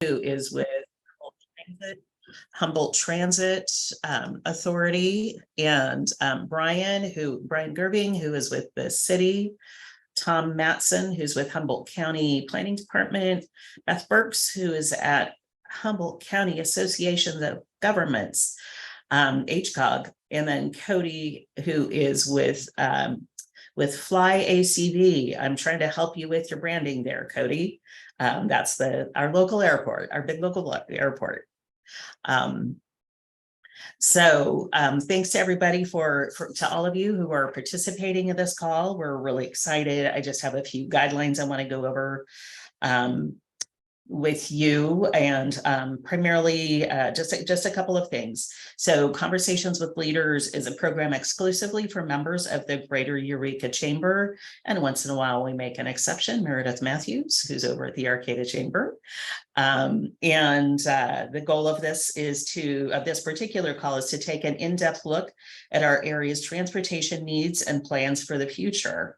who is with Humboldt Transit Authority, and Brian Gerving, who is with the city, Tom Matson, who's with Humboldt County Planning Department, Beth Burks, who is at Humboldt County Association of Governments, HCAOG, and then Cody, who is with Fly ACV. I'm trying to help you with your branding there, Cody. That's our local airport, our big local airport. Thanks to everybody to all of you who are participating in this call. We're really excited. I just have a few guidelines I want to go over with you, and primarily just a couple of things. So Conversations with Leaders is a program exclusively for members of the Greater Eureka Chamber, and once in a while we make an exception, Meredith Matthews, who's over at the Arcata Chamber. The goal of this particular call is to take an in-depth look at our area's transportation needs and plans for the future.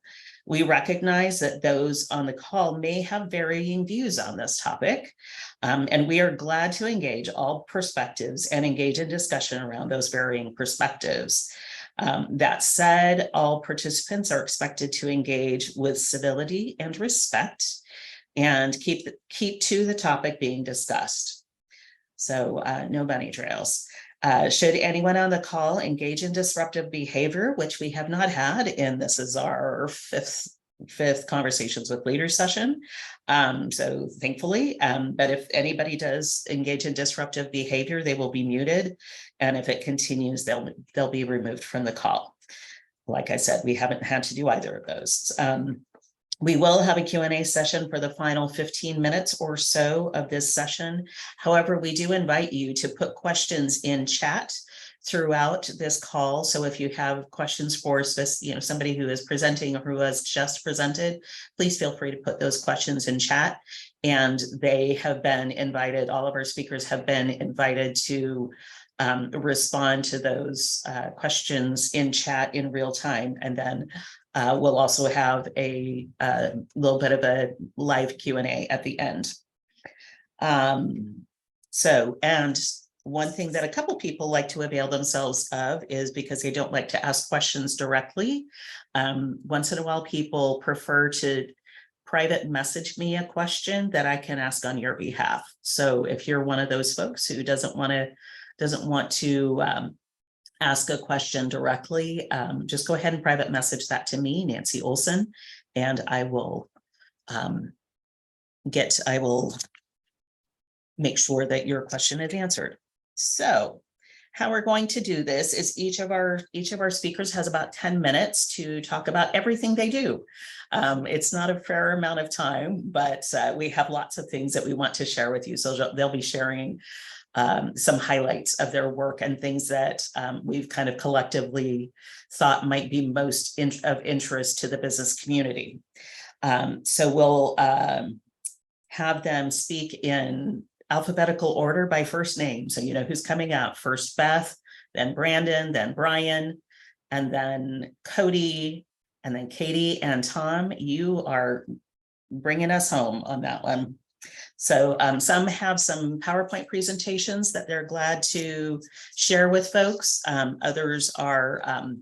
We recognize that those on the call may have varying views on this topic, and we are glad to engage all perspectives and engage in discussion around those varying perspectives. That said, all participants are expected to engage with civility and respect and keep to the topic being discussed. So no bunny trails. Should anyone on the call engage in disruptive behavior, which we have not had, and this is our fifth Conversations with Leaders session, so thankfully, but if anybody does engage in disruptive behavior, they will be muted, and if it continues, they'll be removed from the call. Like I said, we haven't had to do either of those. We will have a Q&A session for the final 15 minutes or so of this session. However, we do invite you to put questions in chat throughout this call. So if you have questions for somebody who is presenting or who has just presented, please feel free to put those questions in chat. And they have been invited, all of our speakers have been invited to respond to those questions in chat in real time. And then we'll also have a little bit of a live Q&A at the end. And one thing that a couple people like to avail themselves of is because they don't like to ask questions directly. Once in a while, people prefer to private message me a question that I can ask on your behalf. So if you're one of those folks who doesn't want to ask a question directly, just go ahead and private message that to me, Nancy Olson, and I will make sure that your question is answered. So how we're going to do this is each of our speakers has about 10 minutes to talk about everything they do. It's not a fair amount of time, but we have lots of things that we want to share with you. So they'll be sharing some highlights of their work and things that we've kind of collectively thought might be most of interest to the business community. So we'll have them speak in alphabetical order by first name. So you know who's coming out first: Beth, then Brandon, then Brian, and then Cody, and then Katie and Tom. You are bringing us home on that one. So some have some PowerPoint presentations that they're glad to share with folks. Others are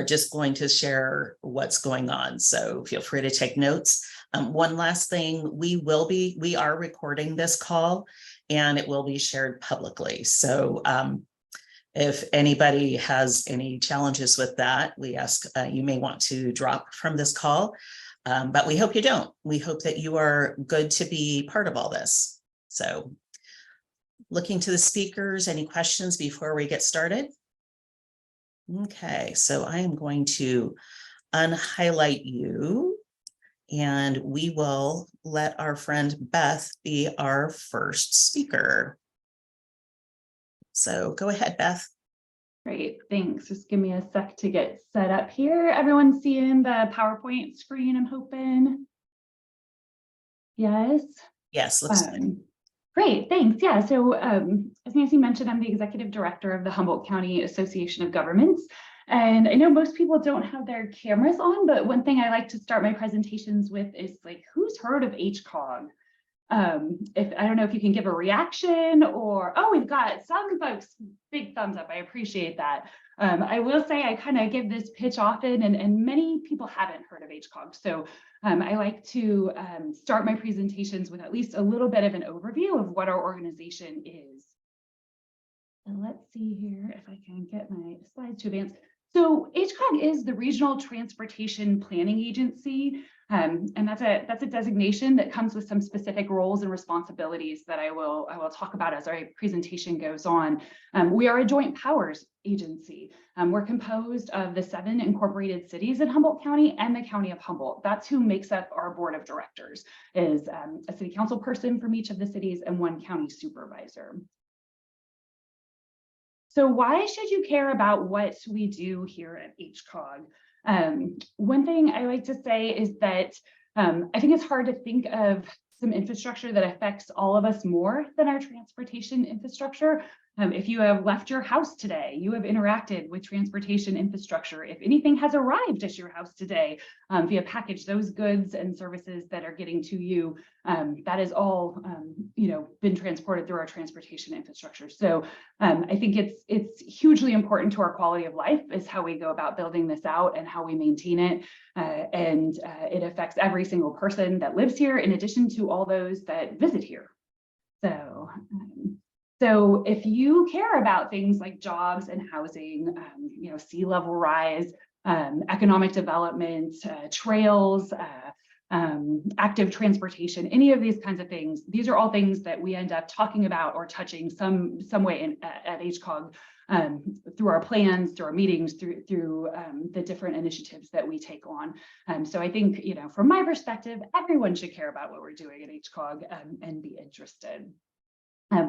just going to share what's going on. So feel free to take notes. One last thing, we are recording this call and it will be shared publicly. So if anybody has any challenges with that, we ask you may want to drop from this call. But we hope you don't. We hope that you are good to be part of all this. So looking to the speakers, any questions before we get started? Okay, so I am going to unhighlight you and we will let our friend Beth be our first speaker. So go ahead, Beth. Great, thanks. Just give me a sec to get set up here. Everyone seeing the PowerPoint screen, I'm hoping? Yes? Yes, looks good. Great, thanks. Yeah, so as Nancy mentioned, I'm the executive director of the Humboldt County Association of Governments. And I know most people don't have their cameras on, but one thing I like to start my presentations with is like, who's heard of HCAOG? if I don't know if you can give a reaction or, oh, we've got some folks, big thumbs up. I appreciate that. I will say I kind of give this pitch often, and many people haven't heard of HCAOG. So I like to start my presentations with at least a little bit of an overview of what our organization is. And let's see here if I can get my slides to advance. So HCAOG is the Regional Transportation Planning Agency, and that's a designation that comes with some specific roles and responsibilities that I will talk about as our presentation goes on. We are a joint powers agency. We're composed of the 7 incorporated cities in Humboldt County and the County of Humboldt. That's who makes up our board of directors, is a city council person from each of the cities and 1 county supervisor. So why should you care about what we do here at HCAOG? One thing I like to say is that I think it's hard to think of some infrastructure that affects all of us more than our transportation infrastructure. If you have left your house today, you have interacted with transportation infrastructure. If anything has arrived at your house today via package, those goods and services that are getting to you, that is all been transported through our transportation infrastructure. So I think it's hugely important to our quality of life is how we go about building this out and how we maintain it. And it affects every single person that lives here, in addition to all those that visit here. So if you care about things like jobs and housing, sea level rise, economic development, trails, active transportation, any of these kinds of things, these are all things that we end up talking about or touching some way at HCAOG through our plans, through our meetings, through the different initiatives that we take on. So I think, from my perspective, everyone should care about what we're doing at HCAOG and be interested.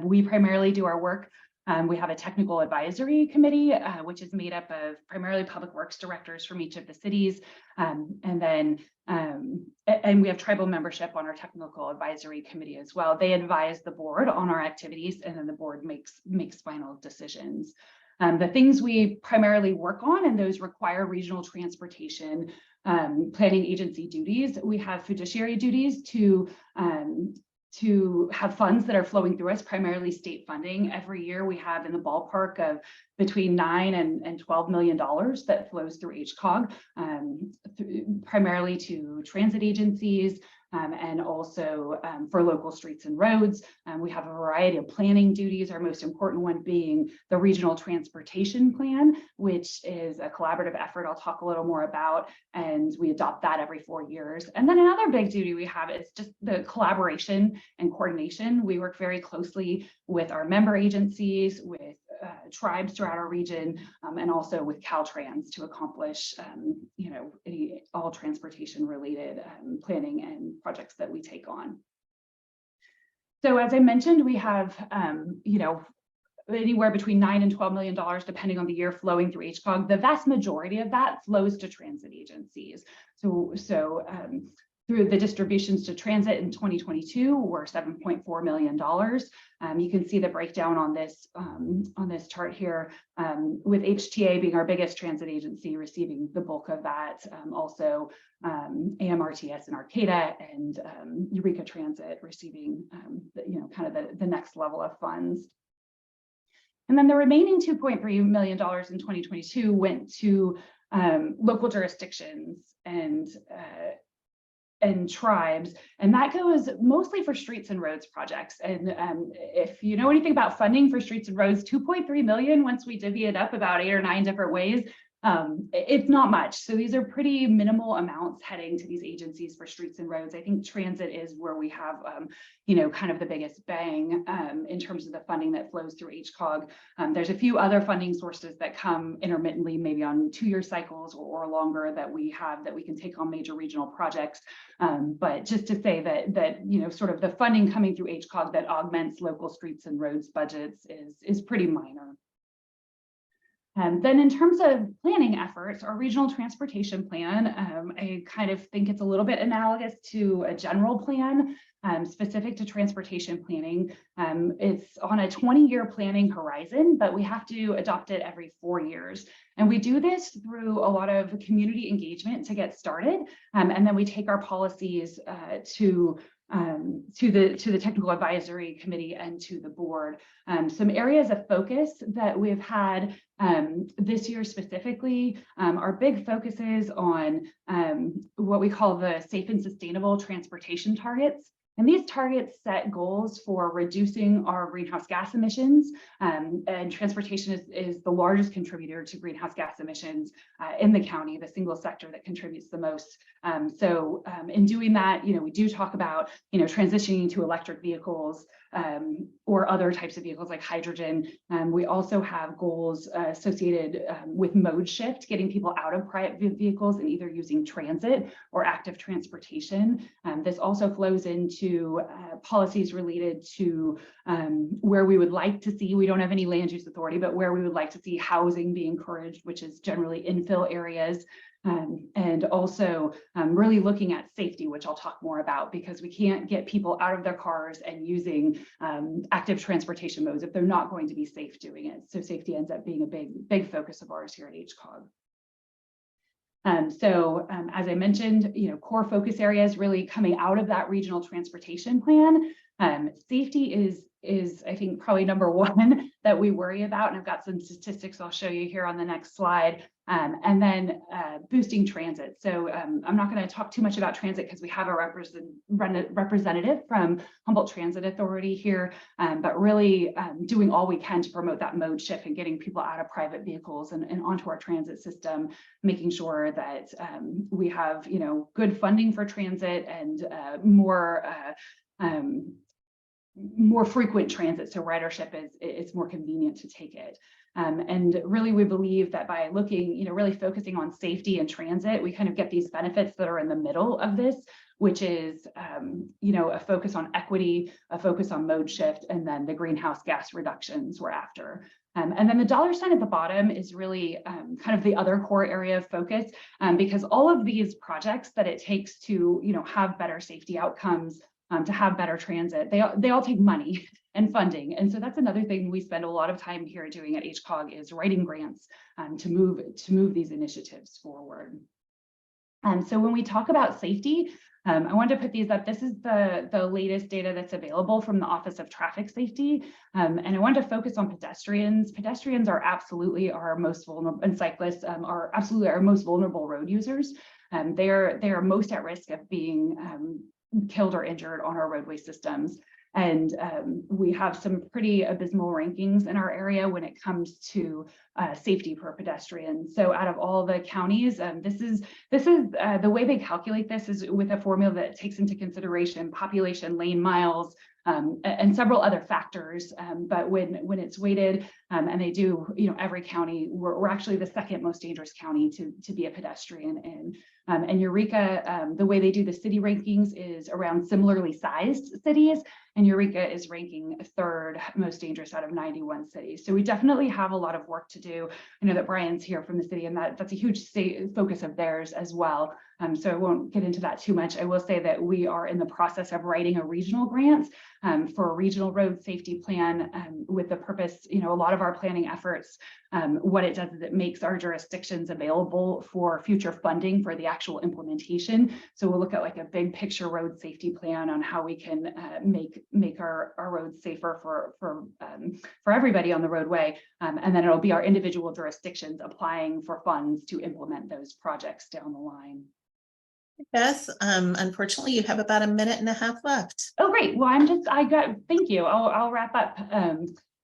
We primarily do our work. We have a technical advisory committee, which is made up of primarily public works directors from each of the cities. And we have tribal membership on our technical advisory committee as well. They advise the board on our activities, and then the board makes final decisions. The things we primarily work on, and those require regional transportation planning agency duties. We have fiduciary duties to have funds that are flowing through us, primarily state funding. Every year we have in the ballpark of between $9 and $12 million that flows through HCAOG, primarily to transit agencies, and also for local streets and roads. We have a variety of planning duties, our most important one being the Regional Transportation Plan, which is a collaborative effort I'll talk a little more about, and we adopt that every 4 years. And then another big duty we have is just the collaboration and coordination. We work very closely with our member agencies, with tribes throughout our region, and also with Caltrans to accomplish all transportation related planning and projects that we take on. So as I mentioned, we have anywhere between $9 and $12 million, depending on the year, flowing through HCAOG. The vast majority of that flows to transit agencies. So through the distributions to transit in 2022 were $7.4 million. You can see the breakdown on this chart here, with HTA being our biggest transit agency receiving the bulk of that. Also AMRTS and Arcata and Eureka Transit receiving kind of the next level of funds. And then the remaining $2.3 million in 2022 went to local jurisdictions and tribes, and that goes mostly for streets and roads projects. And if you know anything about funding for streets and roads, 2.3 million, once we divvy it up about 8 or 9 different ways, it's not much. So these are pretty minimal amounts heading to these agencies for streets and roads. I think transit is where we have, kind of the biggest bang in terms of the funding that flows through HCAOG. There's a few other funding sources that come intermittently, maybe on 2-year cycles or longer, that we have that we can take on major regional projects. But just to say that sort of the funding coming through HCAOG that augments local streets and roads budgets is pretty minor. Then in terms of planning efforts, our regional transportation plan, I kind of think it's a little bit analogous to a general plan specific to transportation planning. It's on a 20-year planning horizon, but we have to adopt it every 4 years. And we do this through a lot of community engagement to get started. And then we take our policies to to the technical advisory committee and to the board. Some areas of focus that we've had this year specifically are big focuses on what we call the safe and sustainable transportation targets. And these targets set goals for reducing our greenhouse gas emissions, and transportation is the largest contributor to greenhouse gas emissions in the county, the single sector that contributes the most. So in doing that, we do talk about, transitioning to electric vehicles or other types of vehicles like hydrogen. We also have goals associated with mode shift, getting people out of private vehicles and either using transit or active transportation. This also flows into policies related to where we would like to see, we don't have any land use authority, but where we would like to see housing be encouraged, which is generally infill areas. And also really looking at safety, which I'll talk more about, because we can't get people out of their cars and using active transportation modes if they're not going to be safe doing it. So safety ends up being a big focus of ours here at HCAOG. As I mentioned, core focus areas really coming out of that regional transportation plan. Safety is I think probably number one that we worry about, and I've got some statistics I'll show you here on the next slide. And then boosting transit. So I'm not going to talk too much about transit because we have a representative from Humboldt Transit Authority here, but really doing all we can to promote that mode shift and getting people out of private vehicles and onto our transit system, making sure that we have good funding for transit and more frequent transit, so ridership it's more convenient to take it. And really, we believe that by looking, really focusing on safety and transit, we kind of get these benefits that are in the middle of this, which is, a focus on equity, a focus on mode shift, and then the greenhouse gas reductions we're after. And then the dollar sign at the bottom is really kind of the other core area of focus, because all of these projects that it takes to, have better safety outcomes, to have better transit, they all take money and funding. And so that's another thing we spend a lot of time here doing at HCAOG is writing grants to move these initiatives forward. So when we talk about safety, I wanted to put these up. This is the latest data that's available from the Office of Traffic Safety. And I wanted to focus on pedestrians. Pedestrians are absolutely our most vulnerable, and cyclists are absolutely our most vulnerable road users. They are most at risk of being killed or injured on our roadway systems. And we have some pretty abysmal rankings in our area when it comes to safety per pedestrian. So out of all the counties, this is the way they calculate this is with a formula that takes into consideration population, lane miles, and several other factors. But when it's weighted, and they do, every county, we're actually the second most dangerous county to be a pedestrian in. And Eureka, the way they do the city rankings is around similarly sized cities, and Eureka is ranking third most dangerous out of 91 cities. So we definitely have a lot of work to do. I know that Brian's here from the city, and that's a huge focus of theirs as well. So I won't get into that too much. I will say that we are in the process of writing a regional grant for a regional road safety plan with the purpose, a lot of our planning efforts, what it does is it makes our jurisdictions available for future funding for the actual implementation. So we'll look at like a big picture road safety plan on how we can make our roads safer for everybody on the roadway. And then it'll be our individual jurisdictions applying for funds to implement those projects down the line. Beth, unfortunately, you have about a minute and a half left. Oh, great. Well, thank you. I'll wrap up.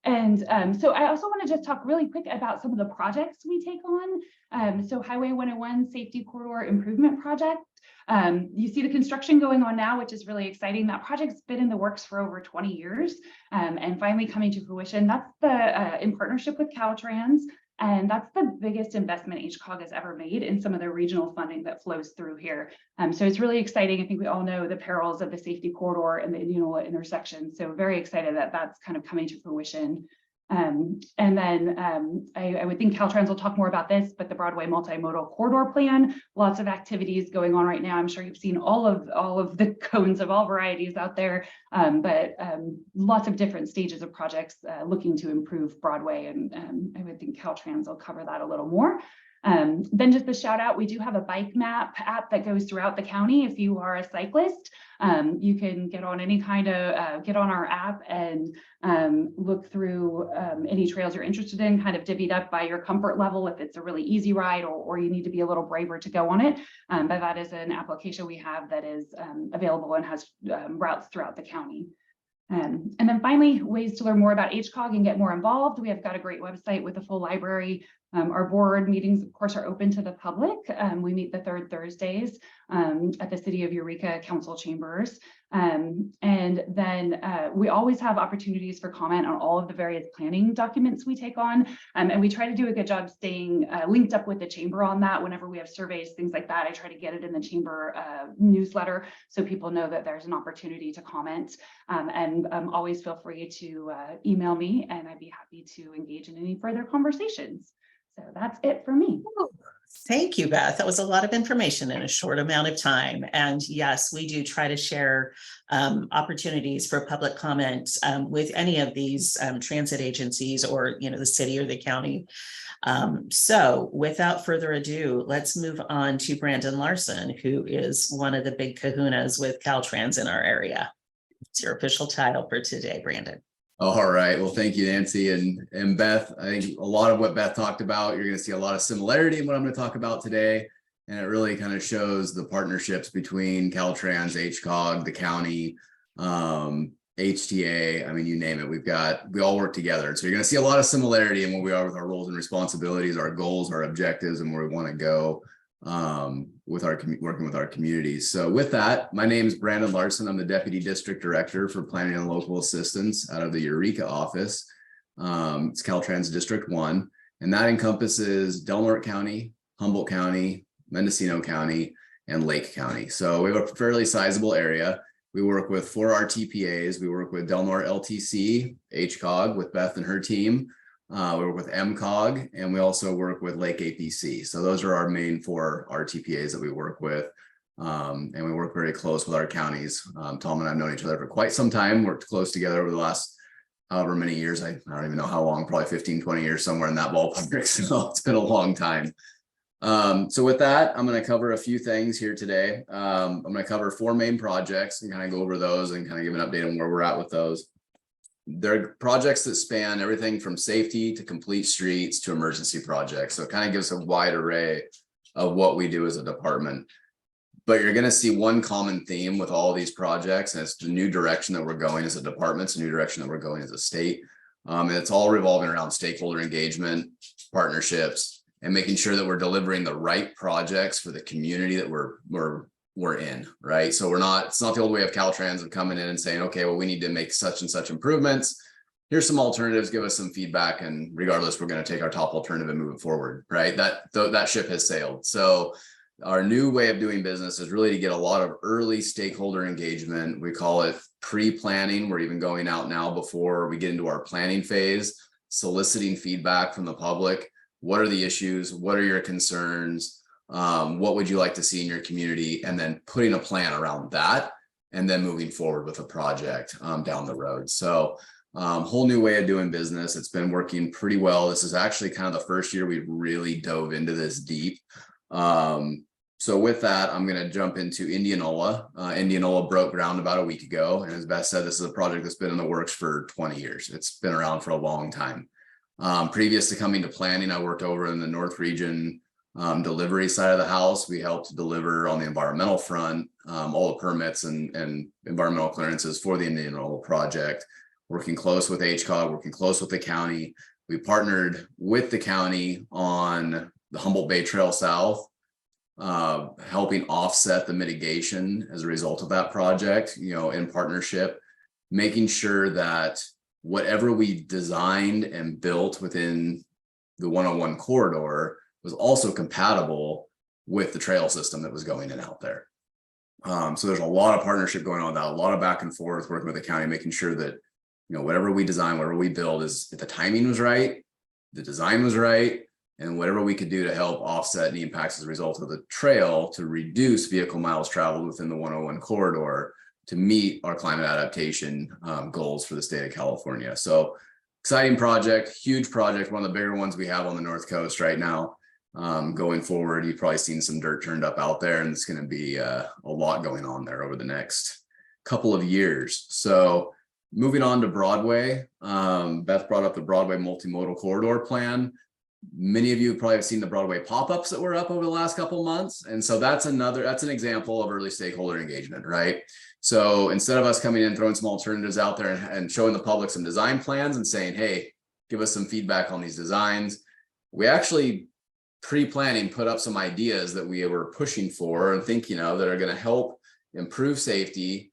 So I also want to just talk really quick about some of the projects we take on. So Highway 101 Safety Corridor Improvement Project. You see the construction going on now, which is really exciting. That project's been in the works for over 20 years and finally coming to fruition. That's in partnership with Caltrans. And that's the biggest investment HCAOG has ever made in some of the regional funding that flows through here. So it's really exciting. I think we all know the perils of the safety corridor and the Indianola intersection. So very excited that that's kind of coming to fruition. And then I would think Caltrans will talk more about this, but the Broadway multimodal corridor plan, lots of activities going on right now. I'm sure you've seen all of the cones of all varieties out there, but lots of different stages of projects looking to improve Broadway. And I would think Caltrans will cover that a little more. Then just a shout out, we do have a bike map app that goes throughout the county. If you are a cyclist, you can get on any kind of, get on our app and look through any trails you're interested in, kind of divvied up by your comfort level, if it's a really easy ride or you need to be a little braver to go on it. But that is an application we have that is available and has routes throughout the county. And then finally, ways to learn more about HCAOG and get more involved. We have got a great website with a full library. Our board meetings, of course, are open to the public. We meet the third Thursdays at the City of Eureka Council Chambers. And then we always have opportunities for comment on all of the various planning documents we take on. And we try to do a good job staying linked up with the chamber on that. Whenever we have surveys, things like that, I try to get it in the chamber newsletter so people know that there's an opportunity to comment. And always feel free to email me, and I'd be happy to engage in any further conversations. So that's it for me. Thank you, Beth. That was a lot of information in a short amount of time. And yes, we do try to share opportunities for public comment with any of these transit agencies or, the city or the county. So without further ado, let's move on to Brandon Larsen, who is one of the big kahunas with Caltrans in our area. It's your official title for today, Brandon. All right. Well, thank you, Nancy and Beth. I think a lot of what Beth talked about, you're going to see a lot of similarity in what I'm going to talk about today. And it really kind of shows the partnerships between Caltrans, HCAOG, the county, HTA. I mean, you name it. We all work together. So you're going to see a lot of similarity in what we are with our roles and responsibilities, our goals, our objectives, and where we want to go with our working with our communities. So with that, my name is Brandon Larsen. I'm the Deputy District Director for Planning and Local Assistance out of the Eureka office. It's Caltrans District 1, and that encompasses Del Norte County, Humboldt County, Mendocino County, and Lake County. So we have a fairly sizable area. We work with 4 RTPAs. We work with Del Norte LTC, HCAOG with Beth and her team. We work with MCOG, and we also work with Lake APC. So those are our main 4 RTPAs that we work with. And we work very close with our counties. Tom and I have known each other for quite some time, worked close together over the last however many years. I don't even know how long, probably 15, 20 years, somewhere in that ballpark. So it's been a long time. So with that, I'm going to cover a few things here today. I'm going to cover 4 main projects and kind of go over those and kind of give an update on where we're at with those. They're projects that span everything from safety to complete streets to emergency projects. So it kind of gives a wide array of what we do as a department. But you're going to see one common theme with all these projects, and it's the new direction that we're going as a department, it's a new direction that we're going as a state. And it's all revolving around stakeholder engagement, partnerships, and making sure that we're delivering the right projects for the community that we're in, right? So it's not the old way of Caltrans of coming in and saying, okay, well, we need to make such and such improvements. Here's some alternatives, give us some feedback, and regardless, we're going to take our top alternative and move it forward, right? That ship has sailed. So our new way of doing business is really to get a lot of early stakeholder engagement. We call it pre-planning. We're even going out now before we get into our planning phase, soliciting feedback from the public. What are the issues? What are your concerns? What would you like to see in your community? And then putting a plan around that and then moving forward with a project down the road. So whole new way of doing business. It's been working pretty well. This is actually kind of the first year we really dove into this deep. So with that, I'm going to jump into Indianola. Indianola broke ground about a week ago. And as Beth said, this is a project that's been in the works for 20 years. It's been around for a long time. Previous to coming to planning, I worked over in the North Region delivery side of the house. We helped deliver on the environmental front, all the permits and environmental clearances for the Indianola project, working close with HCAOG, working close with the county. We partnered with the county on the Humboldt Bay Trail South, helping offset the mitigation as a result of that project, in partnership, making sure that whatever we designed and built within the 101 corridor was also compatible with the trail system that was going in out there. So there's a lot of partnership going on with that, a lot of back and forth working with the county, making sure that, whatever we design, whatever we build is if the timing was right, the design was right, and whatever we could do to help offset any impacts as a result of the trail to reduce vehicle miles traveled within the 101 corridor to meet our climate adaptation goals for the state of California. So exciting project, huge project, one of the bigger ones we have on the North Coast right now. Going forward, you've probably seen some dirt turned up out there, and it's going to be a lot going on there over the next couple of years. So moving on to Broadway, Beth brought up the Broadway multimodal corridor plan. Many of you probably have seen the Broadway pop-ups that were up over the last couple of months. And so that's an example of early stakeholder engagement, right? So instead of us coming in, throwing some alternatives out there and showing the public some design plans and saying, hey, give us some feedback on these designs, we actually pre-planning put up some ideas that we were pushing for and thinking of that are going to help improve safety,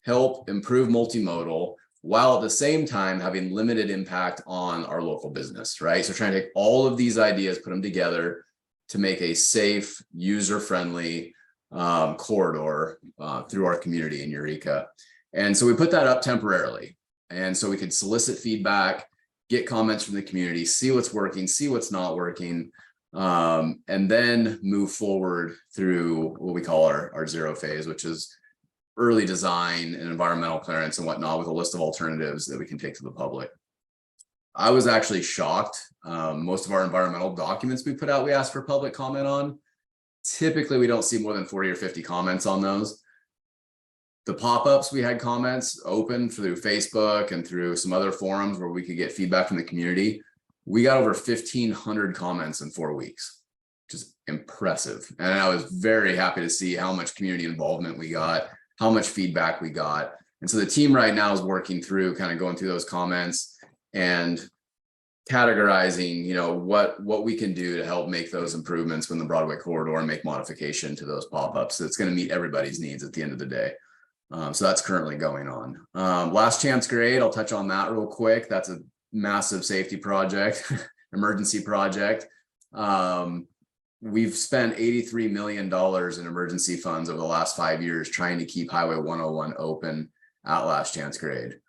help improve multimodal, while at the same time having limited impact on our local business, right? So trying to take all of these ideas, put them together to make a safe, user-friendly corridor through our community in Eureka. And so we put that up temporarily. And so we could solicit feedback, get comments from the community, see what's working, see what's not working, and then move forward through what we call our zero phase, which is early design and environmental clearance and whatnot, with a list of alternatives that we can take to the public. I was actually shocked. Most of our environmental documents we put out, we asked for public comment on. Typically, we don't see more than 40 or 50 comments on those. The pop-ups, we had comments open through Facebook and through some other forums where we could get feedback from the community. We got over 1,500 comments in 4 weeks, which is impressive. And I was very happy to see how much community involvement we got, how much feedback we got. And so the team right now is working through, kind of going through those comments and categorizing, you know, what we can do to help make those improvements when the Broadway corridor and make modification to those pop-ups. So it's going to meet everybody's needs at the end of the day. So that's currently going on. Last chance grade, I'll touch on that real quick. That's a massive safety project, emergency project. We've spent $83 million in emergency funds over the last 5 years trying to keep Highway 101 open at last chance grade.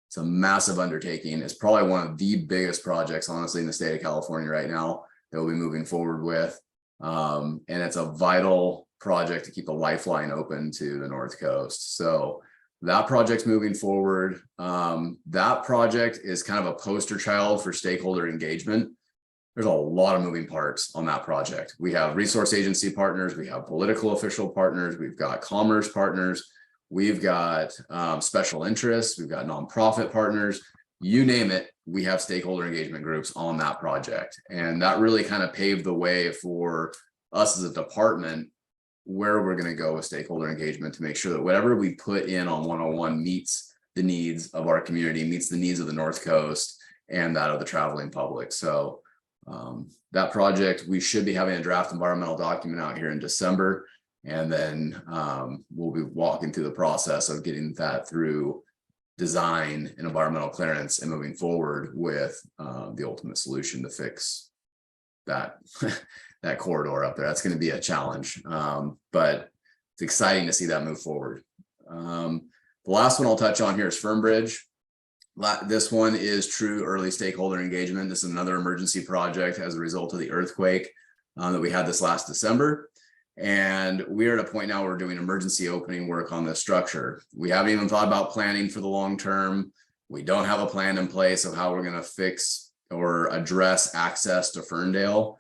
It's a massive undertaking. It's probably one of the biggest projects, honestly, in the state of California right now that we'll be moving forward with. And it's a vital project to keep the lifeline open to the North Coast. So that project's moving forward. That project is kind of a poster child for stakeholder engagement. There's a lot of moving parts on that project. We have resource agency partners, we have political official partners, we've got commerce partners, we've got special interests, we've got nonprofit partners, you name it, we have stakeholder engagement groups on that project. And that really kind of paved the way for us as a department where we're going to go with stakeholder engagement to make sure that whatever we put in on 101 meets the needs of our community, meets the needs of the North Coast and that of the traveling public. So that project, we should be having a draft environmental document out here in December, and then we'll be walking through the process of getting that through design and environmental clearance and moving forward with the ultimate solution to fix that that corridor up there. That's going to be a challenge, but it's exciting to see that move forward. The last one I'll touch on here is Fernbridge. This one is true early stakeholder engagement. This is another emergency project as a result of the earthquake that we had this last December. And we're at a point now where we're doing emergency opening work on this structure. We haven't even thought about planning for the long term. We don't have a plan in place of how we're going to fix or address access to Ferndale.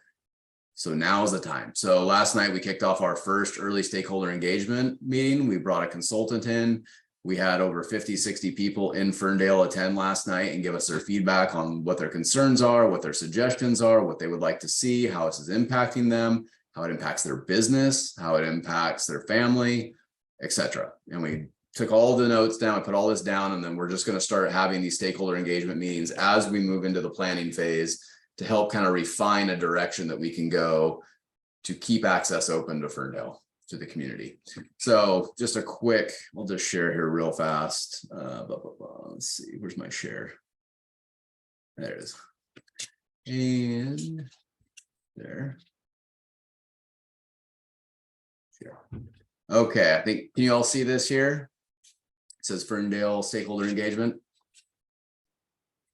So now is the time. So last night we kicked off our first early stakeholder engagement meeting. We brought a consultant in. We had over 50, 60 people in Ferndale attend last night and give us their feedback on what their concerns are, what their suggestions are, what they would like to see, how this is impacting them, how it impacts their business, how it impacts their family, etc. And we took all the notes down, I put all this down, and then we're just going to start having these stakeholder engagement meetings as we move into the planning phase to help kind of refine a direction that we can go to keep access open to Ferndale, to the community. So just a quick, I'll just share here real fast. Let's see, where's my share? There it is. And there. Share. Okay, I think, can you all see this here? It says Ferndale stakeholder engagement.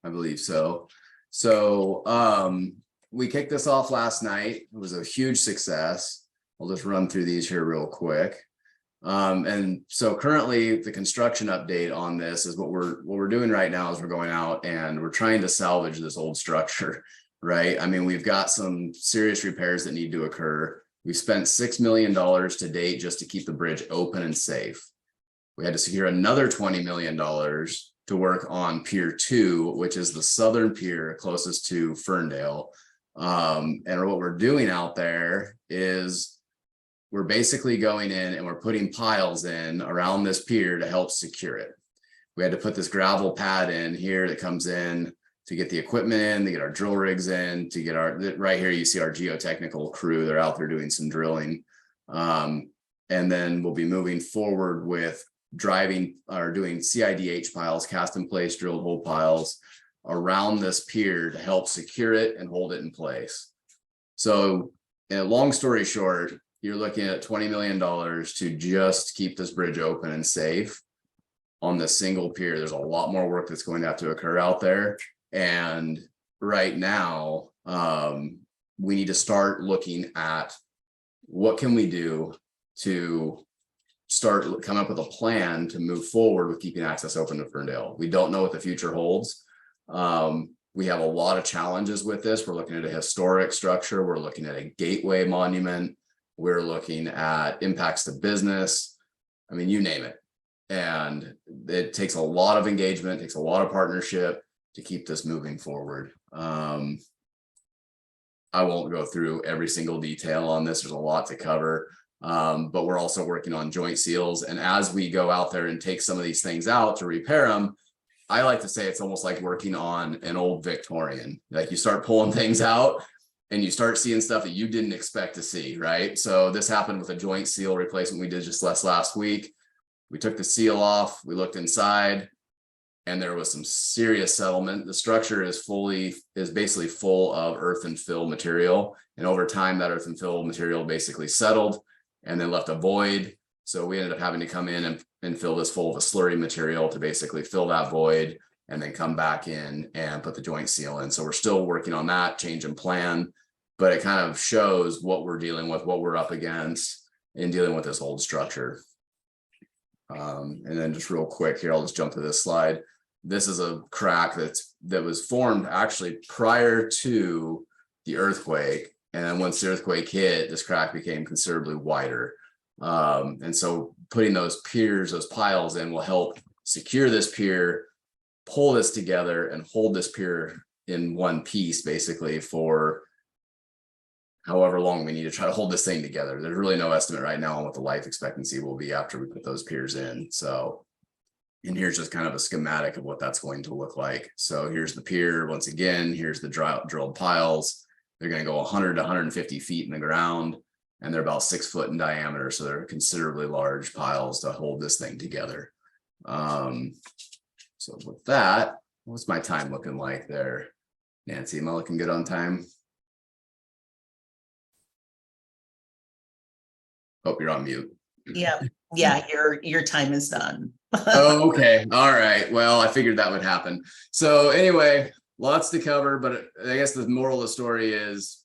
I believe so. So we kicked this off last night. It was a huge success. I'll just run through these here real quick. And so currently the construction update on this is what we're doing right now is we're going out and we're trying to salvage this old structure. right? I mean, we've got some serious repairs that need to occur. We've spent $6 million to date just to keep the bridge open and safe. We had to secure another $20 million to work on Pier 2, which is the southern pier closest to Ferndale. And what we're doing out there is we're basically going in and we're putting piles in around this pier to help secure it. We had to put this gravel pad in here that comes in to get the equipment in, to get our drill rigs in, to get our, right here you see our geotechnical crew. They're out there doing some drilling. And then we'll be moving forward with driving or doing CIDH piles, cast in place drilled hole piles around this pier to help secure it and hold it in place. So, long story short, you're looking at $20 million to just keep this bridge open and safe on the single pier. There's a lot more work that's going to have to occur out there. And right now, we need to start looking at what can we do to start coming up with a plan to move forward with keeping access open to Ferndale. We don't know what the future holds. We have a lot of challenges with this. We're looking at a historic structure. We're looking at a gateway monument. We're looking at impacts to business. I mean, you name it. And it takes a lot of engagement, takes a lot of partnership to keep this moving forward. I won't go through every single detail on this. There's a lot to cover. But we're also working on joint seals. And as we go out there and take some of these things out to repair them, I like to say it's almost like working on an old Victorian. Like you start pulling things out and you start seeing stuff that you didn't expect to see, right? So this happened with a joint seal replacement we did just last week. We took the seal off, we looked inside, and there was some serious settlement. The structure is basically full of earth and fill material. And over time, that earth and fill material basically settled and then left a void. So we ended up having to come in and fill this full of a slurry material to basically fill that void and then come back in and put the joint seal in. So we're still working on that change in plan, but it kind of shows what we're dealing with, what we're up against in dealing with this old structure. And then just real quick here, I'll just jump to this slide. This is a crack that was formed actually prior to the earthquake. And then once the earthquake hit, this crack became considerably wider. And so putting those piers, those piles in will help secure this pier, pull this together and hold this pier in one piece basically for however long we need to try to hold this thing together. There's really no estimate right now on what the life expectancy will be after we put those piers in. So, and here's just kind of a schematic of what that's going to look like. So here's the pier. Once again, here's the drilled piles. They're going to go 100 to 150 feet in the ground, and they're about 6 foot in diameter. So they're considerably large piles to hold this thing together. So with that, what's my time looking like there? Nancy, am I looking good on time? Oh, you're on mute. Yeah, your time is done. Oh, okay. All right. Well, I figured that would happen. So anyway, lots to cover, but I guess the moral of the story is,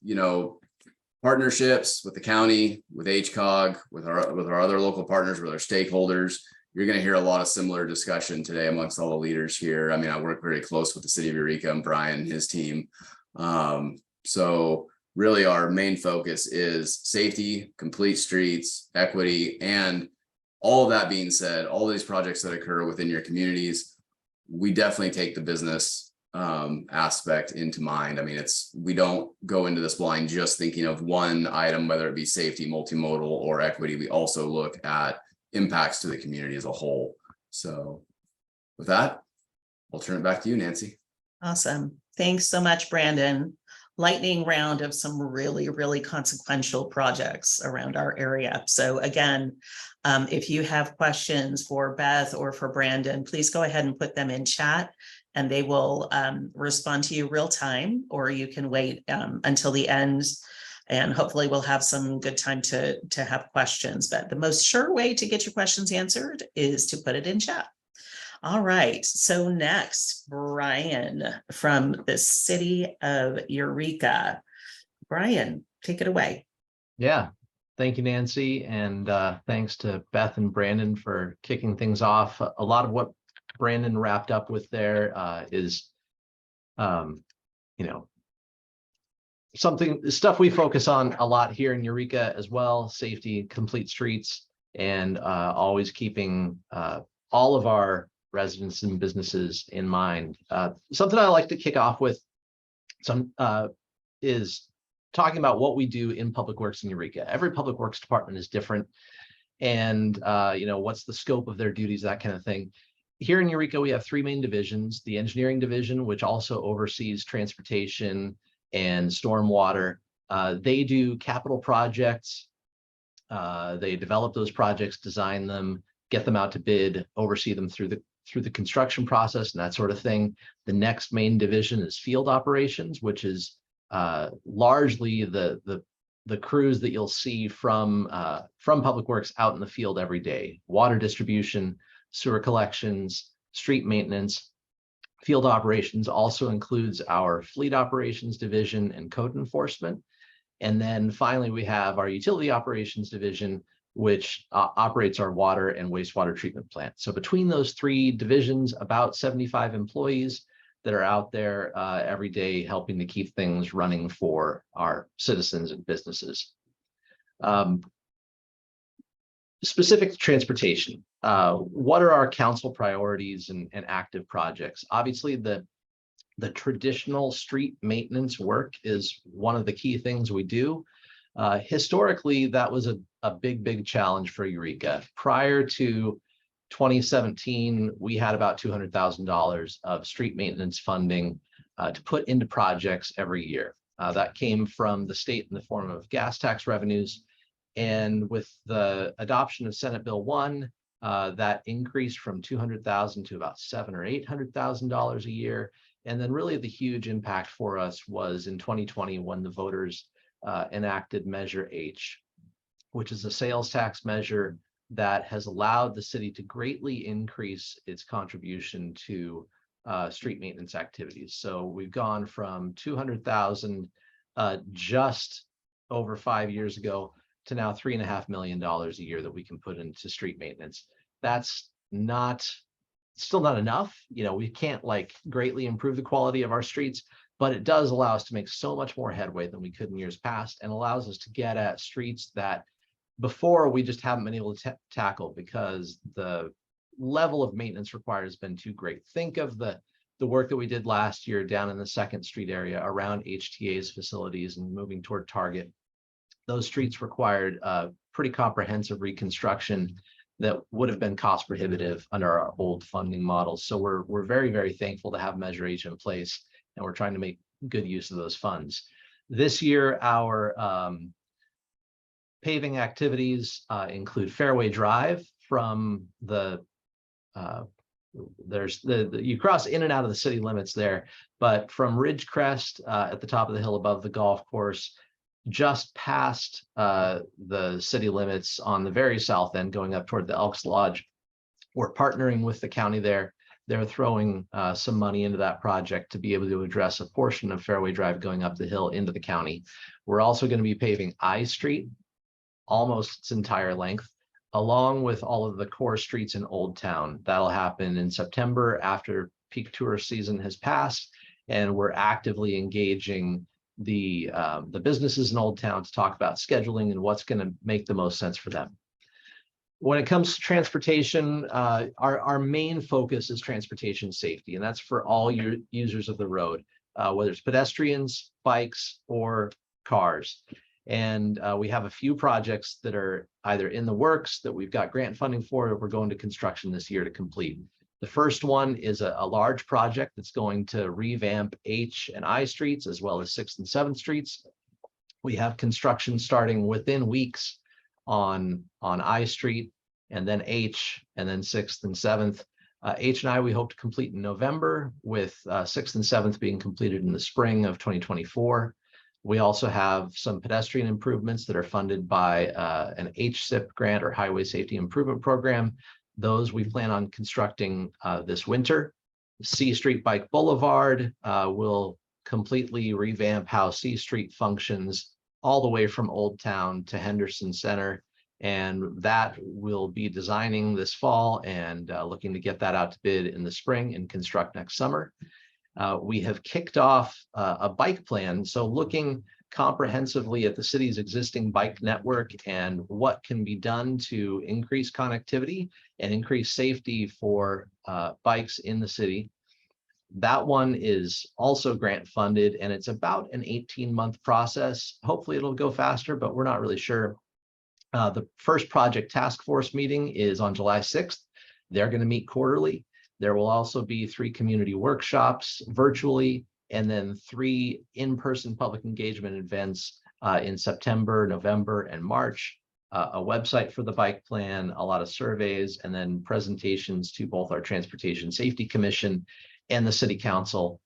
partnerships with the county, with HCAOG, with our other local partners, with our stakeholders. You're going to hear a lot of similar discussion today amongst all the leaders here. I mean, I work very close with the city of Eureka and Brian and his team. So really our main focus is safety, complete streets, equity, and all of that being said, all these projects that occur within your communities, we definitely take the business aspect into mind. I mean, we don't go into this blind just thinking of one item, whether it be safety, multimodal, or equity. We also look at impacts to the community as a whole. So with that, I'll turn it back to you, Nancy. Awesome. Thanks so much, Brandon. Lightning round of some really, really consequential projects around our area. So again, if you have questions for Beth or for Brandon, please go ahead and put them in chat and they will respond to you real time, or you can wait until the end and hopefully we'll have some good time to have questions. But the most sure way to get your questions answered is to put it in chat. All right, so next, Brian from the city of Eureka. Brian, take it away. Yeah, thank you, Nancy. And thanks to Beth and Brandon for kicking things off. A lot of what Brandon wrapped up with there is, stuff we focus on a lot here in Eureka as well: safety, complete streets, and always keeping all of our residents and businesses in mind. Something I like to kick off with is talking about what we do in public works in Eureka. Every public works department is different, and what's the scope of their duties, that kind of thing. Here in Eureka, we have three main divisions: the engineering division, which also oversees transportation and stormwater. They do capital projects. They develop those projects, design them, get them out to bid, oversee them through the construction process and that sort of thing. The next main division is field operations, which is largely the crews that you'll see from Public Works out in the field every day: water distribution, sewer collections, street maintenance. Field operations also includes our fleet operations division and code enforcement. And then finally, we have our utility operations division, which operates our water and wastewater treatment plant. So between those three divisions, about 75 employees that are out there every day helping to keep things running for our citizens and businesses. Specific to transportation, what are our council priorities and active projects? Obviously, the traditional street maintenance work is one of the key things we do. Historically, that was a big challenge for Eureka. Prior to 2017, we had about $200,000 of street maintenance funding to put into projects every year. That came from the state in the form of gas tax revenues. And with the adoption of Senate Bill 1, that increased from $200,000 to about $700,000 or $800,000 a year. And then really the huge impact for us was in 2020 when the voters enacted Measure H, which is a sales tax measure that has allowed the city to greatly increase its contribution to street maintenance activities. So we've gone from $200,000 just over 5 years ago to now $3.5 million a year that we can put into street maintenance. That's still not enough. We can't greatly improve the quality of our streets, but it does allow us to make so much more headway than we could in years past, and allows us to get at streets that before we just haven't been able to tackle because the level of maintenance required has been too great. Think of the work that we did last year down in the 2nd Street area around HTA's facilities and moving toward Target. Those streets required pretty comprehensive reconstruction that would have been cost prohibitive under our old funding models. So we're very thankful to have Measure H in place, and we're trying to make good use of those funds. This year, our paving activities include Fairway Drive from you cross in and out of the city limits there, but from Ridgecrest at the top of the hill above the golf course, just past the city limits on the very south end going up toward the Elks Lodge. We're partnering with the county there. They're throwing some money into that project to be able to address a portion of Fairway Drive going up the hill into the county. We're also going to be paving I Street, almost its entire length, along with all of the core streets in Old Town. That'll happen in September after peak tourist season has passed, and we're actively engaging the businesses in Old Town to talk about scheduling and what's going to make the most sense for them. When it comes to transportation, our main focus is transportation safety, and that's for all users of the road, whether it's pedestrians, bikes, or cars. And we have a few projects that are either in the works that we've got grant funding for, or we're going to construction this year to complete. The first one is a large project that's going to revamp H and I streets as well as 6th and 7th streets. We have construction starting within weeks on I Street, and then H, and then 6th and 7th. H and I we hope to complete in November, with 6th and 7th being completed in the spring of 2024. We also have some pedestrian improvements that are funded by an HSIP grant, or Highway Safety Improvement Program. Those we plan on constructing this winter. C Street Bike Boulevard will completely revamp how C Street functions all the way from Old Town to Henderson Center. And that we'll be designing this fall and looking to get that out to bid in the spring and construct next summer. We have kicked off a bike plan. So looking comprehensively at the city's existing bike network and what can be done to increase connectivity and increase safety for bikes in the city. That one is also grant funded, and it's about an 18-month process. Hopefully it'll go faster, but we're not really sure. The first project task force meeting is on July 6th. They're going to meet quarterly. There will also be 3 community workshops virtually, and then 3 in-person public engagement events in September, November, and March. A website for the bike plan, a lot of surveys, and then presentations to both our Transportation Safety Commission and the City Council.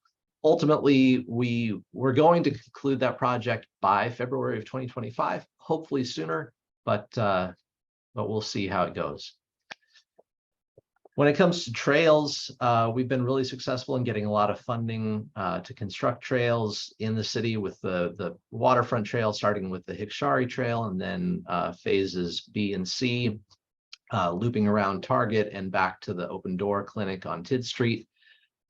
Ultimately, we're going to conclude that project by February of 2025, hopefully sooner, but we'll see how it goes. When it comes to trails, we've been really successful in getting a lot of funding to construct trails in the city, with the waterfront trail, starting with the Hikshari Trail, and then phases B and C, looping around Target and back to the Open Door Clinic on Tidd Street.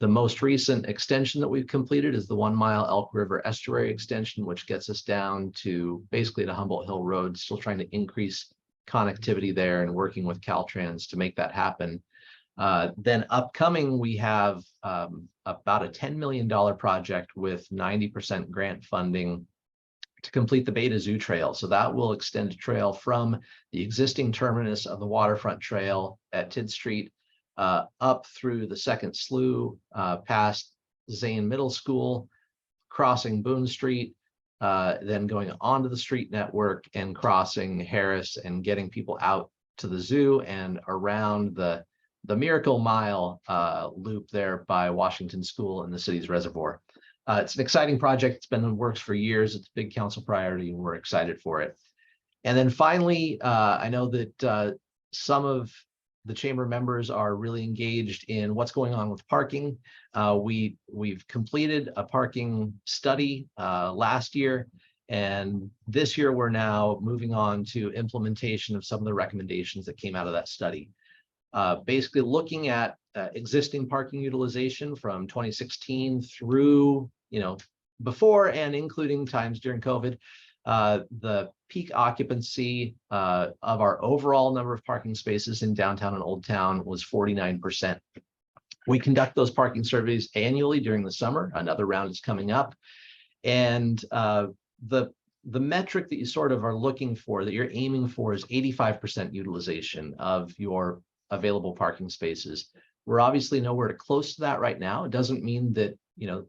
The most recent extension that we've completed is the 1 mile Elk River Estuary extension, which gets us down to basically to Humboldt Hill Road, still trying to increase connectivity there and working with Caltrans to make that happen. Then upcoming, we have about a $10 million project with 90% grant funding to complete the Beta Zoo Trail. So that will extend a trail from the existing terminus of the waterfront trail at Tidd Street up through the second slough, past Zane Middle School, crossing Boone Street, then going onto the street network and crossing Harris and getting people out to the zoo and around the Miracle Mile loop there by Washington School and the city's reservoir. It's an exciting project. It's been in the works for years. It's a big council priority, and we're excited for it. And then finally, I know that some of the chamber members are really engaged in what's going on with parking. We've completed a parking study last year, and this year we're now moving on to implementation of some of the recommendations that came out of that study. Basically looking at existing parking utilization from 2016 through, before and including times during COVID. The peak occupancy of our overall number of parking spaces in downtown and Old Town was 49%. We conduct those parking surveys annually during the summer. Another round is coming up. And the metric that you sort of are looking for, that you're aiming for, is 85% utilization of your available parking spaces. We're obviously nowhere close to that right now. It doesn't mean that,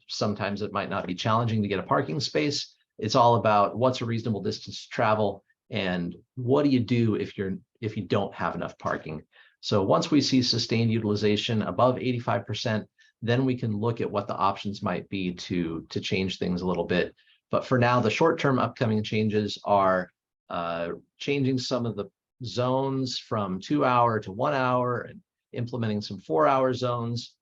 sometimes it might not be challenging to get a parking space. It's all about what's a reasonable distance to travel and what do you do if you don't have enough parking. So once we see sustained utilization above 85%, then we can look at what the options might be to change things a little bit. But for now, the short-term upcoming changes are changing some of the zones from 2 hour to 1 hour and implementing some 4-hour zones,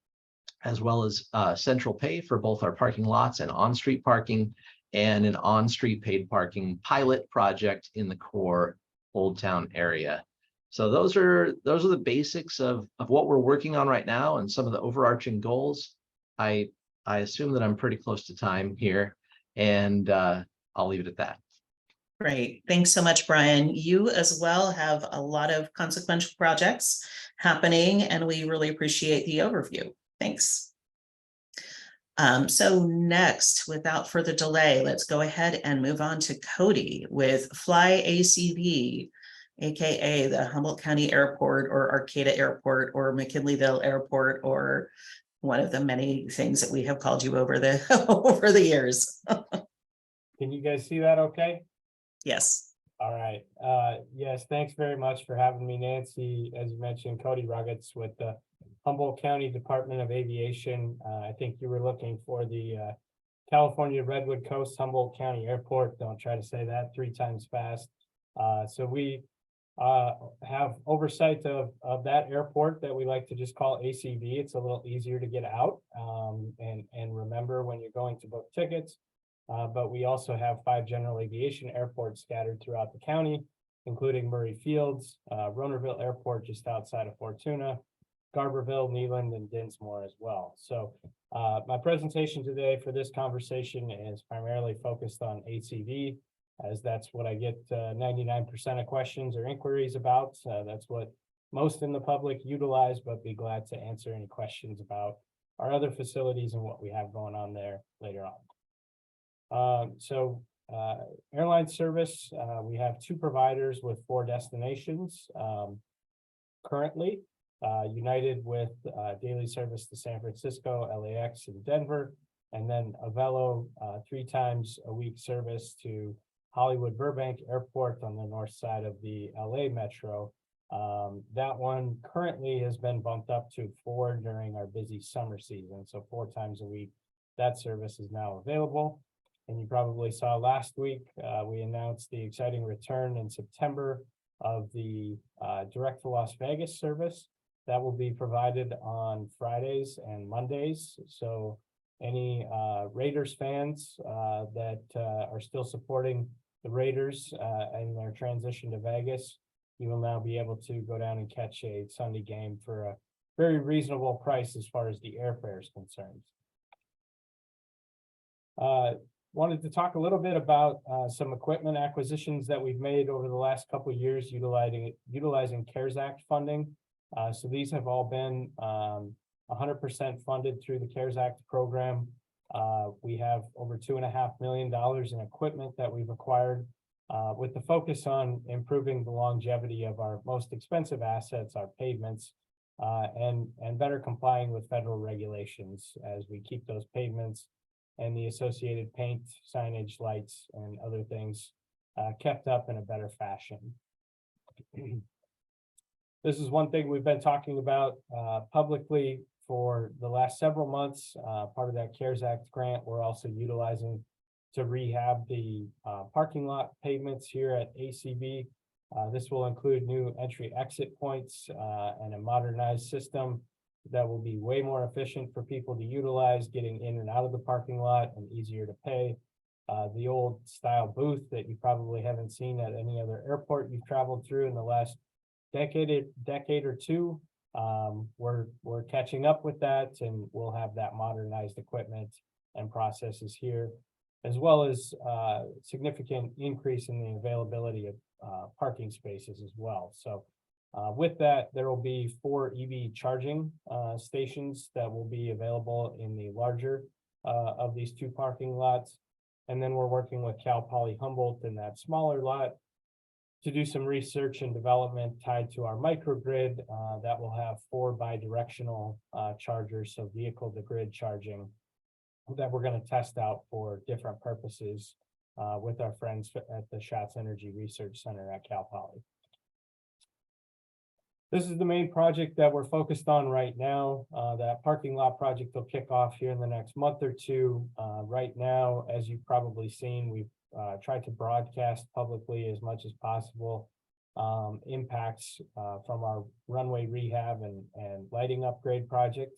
as well as central pay for both our parking lots and on-street parking, and an on-street paid parking pilot project in the core Old Town area. So those are the basics of what we're working on right now and some of the overarching goals. I assume that I'm pretty close to time here, and I'll leave it at that. Great. Thanks so much, Brian. You as well have a lot of consequential projects happening, and we really appreciate the overview. Thanks. So next, without further delay, let's go ahead and move on to Cody with Fly ACV, aka the Humboldt County Airport or Arcata Airport or McKinleyville Airport, or one of the many things that we have called you over the years. Can you guys see that okay? Yes. All right. Yes, thanks very much for having me, Nancy. As you mentioned, Cody Roggatz with the Humboldt County Department of Aviation. I think you were looking for the California Redwood Coast Humboldt County Airport. Don't try to say that 3 times fast. So we have oversight of that airport that we like to just call ACV. It's a little easier to get out and remember when you're going to book tickets. But we also have 5 general aviation airports scattered throughout the county, including Murray Fields, Ronerville Airport just outside of Fortuna, Scarberville, Neeland, and Dinsmore as well. So my presentation today for this conversation is primarily focused on HCV, as that's what I get 99% of questions or inquiries about. That's what most in the public utilize, but be glad to answer any questions about our other facilities and what we have going on there later on. Airline service, we have 2 providers with 4 destinations currently. United with daily service to San Francisco, LAX, and Denver, and then Avelo 3 times a week service to Hollywood Burbank Airport on the north side of the LA Metro. That one currently has been bumped up to 4 during our busy summer season, so 4 times a week. That service is now available. And you probably saw last week, we announced the exciting return in September of the direct to Las Vegas service that will be provided on Fridays and Mondays. So any Raiders fans that are still supporting the Raiders and their transition to Vegas, you will now be able to go down and catch a Sunday game for a very reasonable price as far as the airfare is concerned. Wanted to talk a little bit about some equipment acquisitions that we've made over the last couple of years utilizing CARES Act funding. So these have all been 100% funded through the CARES Act program. We have over $2.5 million in equipment that we've acquired with the focus on improving the longevity of our most expensive assets, our pavements, and better complying with federal regulations as we keep those pavements and the associated paint, signage, lights, and other things kept up in a better fashion. This is one thing we've been talking about publicly for the last several months. Part of that CARES Act grant we're also utilizing to rehab the parking lot pavements here at ACV. This will include new entry exit points and a modernized system that will be way more efficient for people to utilize, getting in and out of the parking lot and easier to pay. The old style booth that you probably haven't seen at any other airport you've traveled through in the last decade or two. We're catching up with that, and we'll have that modernized equipment and processes here, as well as significant increase in the availability of parking spaces as well. So with that, there will be 4 EV charging stations that will be available in the larger of these 2 parking lots. And then we're working with Cal Poly Humboldt in that smaller lot to do some research and development tied to our microgrid that will have 4 bi-directional chargers, so vehicle to grid charging, that we're going to test out for different purposes with our friends at the Schatz Energy Research Center at Cal Poly. This is the main project that we're focused on right now. That parking lot project will kick off here in the next month or 2. Right now, as you've probably seen, we've tried to broadcast publicly as much as possible impacts from our runway rehab and lighting upgrade project.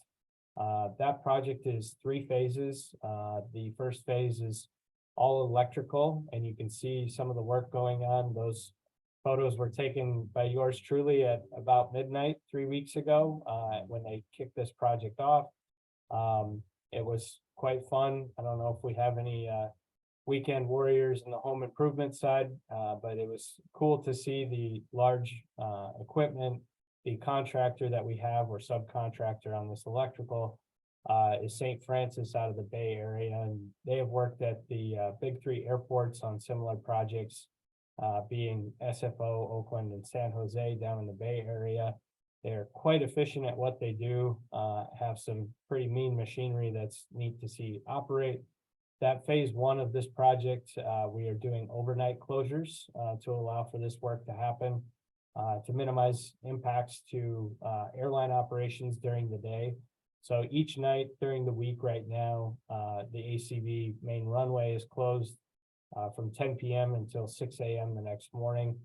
That project is 3 phases. The first phase is all electrical, and you can see some of the work going on. Those photos were taken by yours truly at about midnight 3 weeks ago when they kicked this project off. It was quite fun. I don't know if we have any weekend warriors in the home improvement side, but it was cool to see the large equipment. The contractor that we have, or subcontractor on this electrical, is St. Francis out of the Bay Area, and they have worked at the big 3 airports on similar projects, being SFO, Oakland, and San Jose down in the Bay Area. They're quite efficient at what they do, have some pretty mean machinery that's neat to see operate. That phase 1 of this project, we are doing overnight closures to allow for this work to happen, to minimize impacts to airline operations during the day. So each night during the week right now, the ACV main runway is closed from 10 p.m. until 6 a.m. the next morning.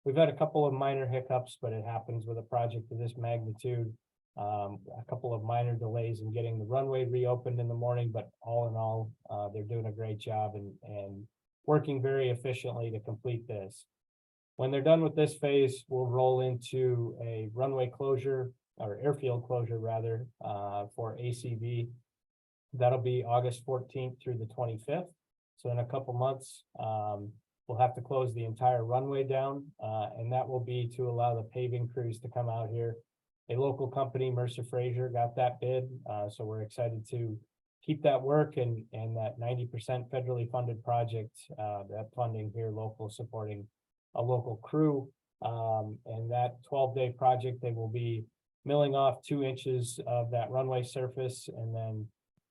We've had a couple of minor hiccups, but it happens with a project of this magnitude. A couple of minor delays in getting the runway reopened in the morning, but all in all, they're doing a great job and working very efficiently to complete this. When they're done with this phase, we'll roll into a runway closure or airfield closure rather, for ACV. That'll be August 14th through the 25th. So in a couple months, we'll have to close the entire runway down, and that will be to allow the paving crews to come out here. A local company, Mercer Fraser, got that bid, so we're excited to keep that work and that 90% federally funded project, that funding here local, supporting a local crew. And that 12-day project, they will be milling off 2 inches of that runway surface and then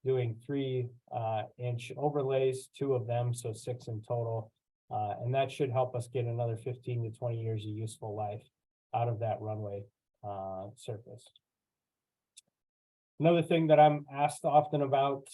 doing 3-inch overlays, 2 of them, so 6 in total. And that should help us get another 15 to 20 years of useful life out of that runway surface. Another thing that I'm asked often about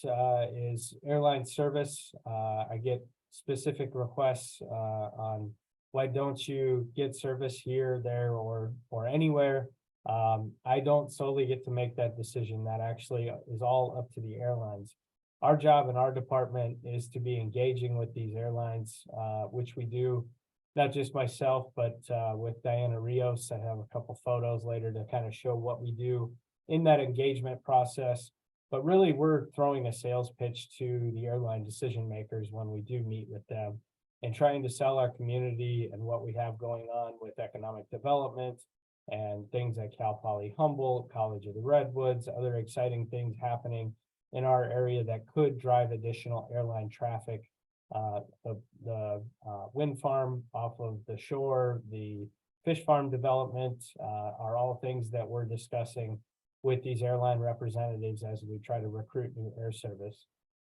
is airline service. I get specific requests on why don't you get service here, there, or anywhere. I don't solely get to make that decision. That actually is all up to the airlines. Our job in our department is to be engaging with these airlines, which we do, not just myself, but with Diana Rios. I have a couple photos later to kind of show what we do in that engagement process. But really, we're throwing a sales pitch to the airline decision makers when we do meet with them and trying to sell our community and what we have going on with economic development and things like Cal Poly Humboldt, College of the Redwoods, other exciting things happening in our area that could drive additional airline traffic. The wind farm off of the shore, the fish farm development are all things that we're discussing with these airline representatives as we try to recruit new air service.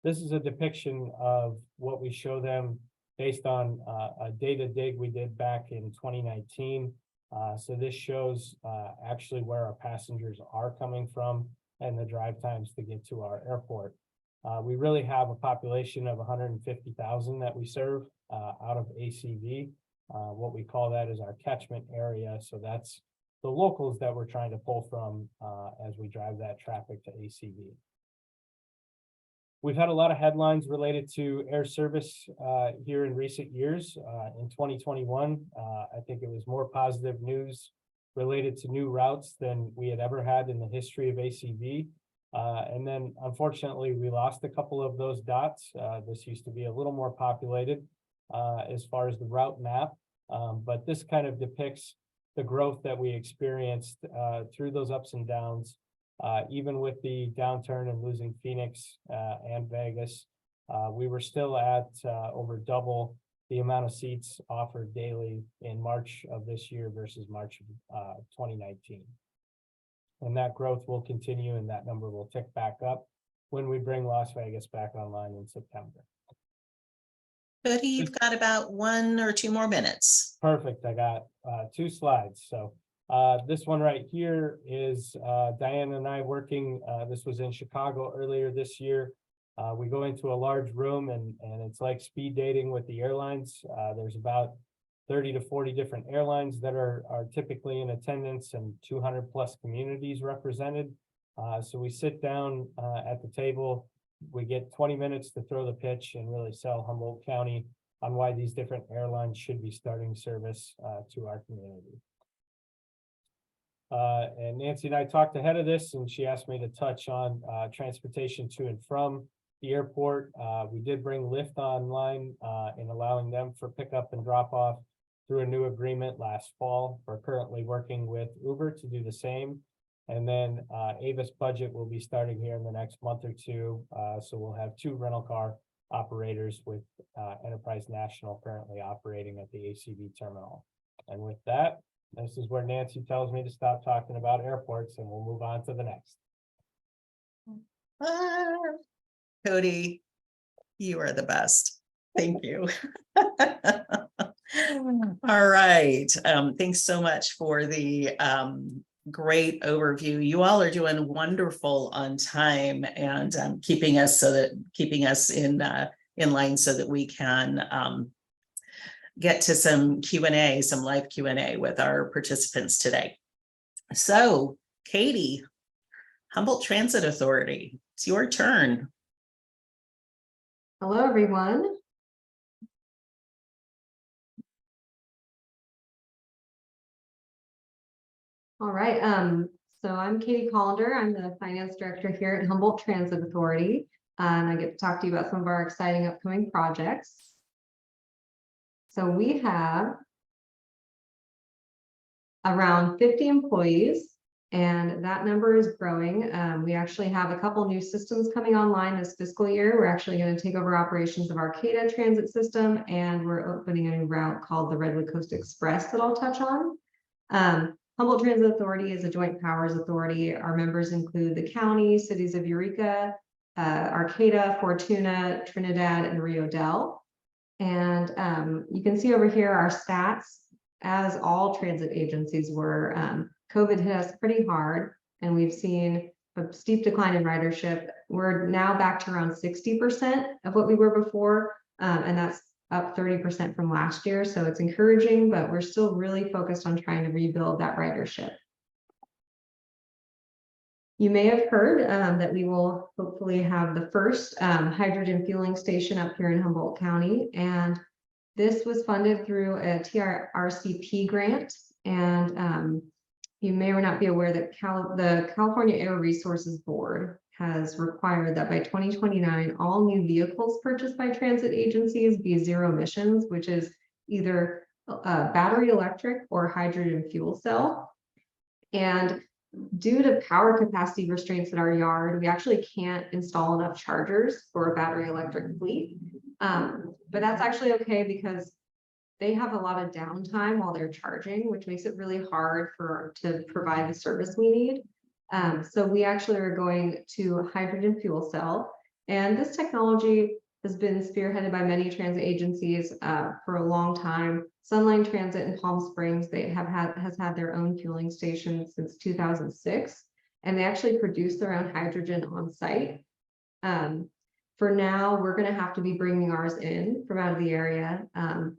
This is a depiction of what we show them based on a data dig we did back in 2019. So this shows actually where our passengers are coming from and the drive times to get to our airport. We really have a population of 150,000 that we serve out of ACV. What we call that is our catchment area. So that's the locals that we're trying to pull from as we drive that traffic to ACV. We've had a lot of headlines related to air service here in recent years. In 2021, I think it was more positive news related to new routes than we had ever had in the history of ACV. And then unfortunately, we lost a couple of those dots. This used to be a little more populated as far as the route map, but this kind of depicts the growth that we experienced through those ups and downs. Even with the downturn and losing Phoenix and Vegas, we were still at over double the amount of seats offered daily in March of this year versus March of 2019. And that growth will continue and that number will tick back up when we bring Las Vegas back online in September. Cody, you've got about 1 or 2 more minutes. Perfect. I got 2 slides. So this one right here is Diana and I working. This was in Chicago earlier this year. We go into a large room and it's like speed dating with the airlines. There's about 30 to 40 different airlines that are typically in attendance and 200 plus communities represented. So we sit down at the table. We get 20 minutes to throw the pitch and really sell Humboldt County on why these different airlines should be starting service to our community. And Nancy and I talked ahead of this, and she asked me to touch on transportation to and from the airport. We did bring Lyft online in allowing them for pickup and drop off through a new agreement last fall. We're currently working with Uber to do the same. And then Avis Budget will be starting here in the next month or 2. So we'll have 2 rental car operators with Enterprise National currently operating at the ACV terminal. And with that, this is where Nancy tells me to stop talking about airports and we'll move on to the next. Cody, you are the best. Thank you. All right. Thanks so much for the great overview. You all are doing wonderful on time and keeping us in line so that we can get to some Q&A, some live Q&A with our participants today. So, Katie, Humboldt Transit Authority, it's your turn. Hello, everyone. All right. So I'm Katie Collender. I'm the finance director here at Humboldt Transit Authority. And I get to talk to you about some of our exciting upcoming projects. So we have around 50 employees, and that number is growing. We actually have a couple new systems coming online this fiscal year. We're actually going to take over operations of our Arcata transit system, and we're opening a new route called the Redwood Coast Express that I'll touch on. Humboldt Transit Authority is a joint powers authority. Our members include the county, cities of Eureka, Arcata, Fortuna, Trinidad, and Rio Del. And you can see over here our stats. As all transit agencies were, COVID hit us pretty hard, and we've seen a steep decline in ridership. We're now back to around 60% of what we were before, and that's up 30% from last year. So it's encouraging, but we're still really focused on trying to rebuild that ridership. You may have heard that we will hopefully have the first hydrogen fueling station up here in Humboldt County, and this was funded through a TRCP grant. And you may or not be aware that the California Air Resources Board has required that by 2029, all new vehicles purchased by transit agencies be zero emissions, which is either battery electric or hydrogen fuel cell. And due to power capacity restraints in our yard, we actually can't install enough chargers for a battery electric fleet. But that's actually okay because they have a lot of downtime while they're charging, which makes it really hard to provide the service we need. So we actually are going to hydrogen fuel cell, and this technology has been spearheaded by many transit agencies for a long time. Sunline Transit in Palm Springs, has had their own fueling station since 2006, and they actually produce their own hydrogen on site. For now, we're going to have to be bringing ours in from out of the area,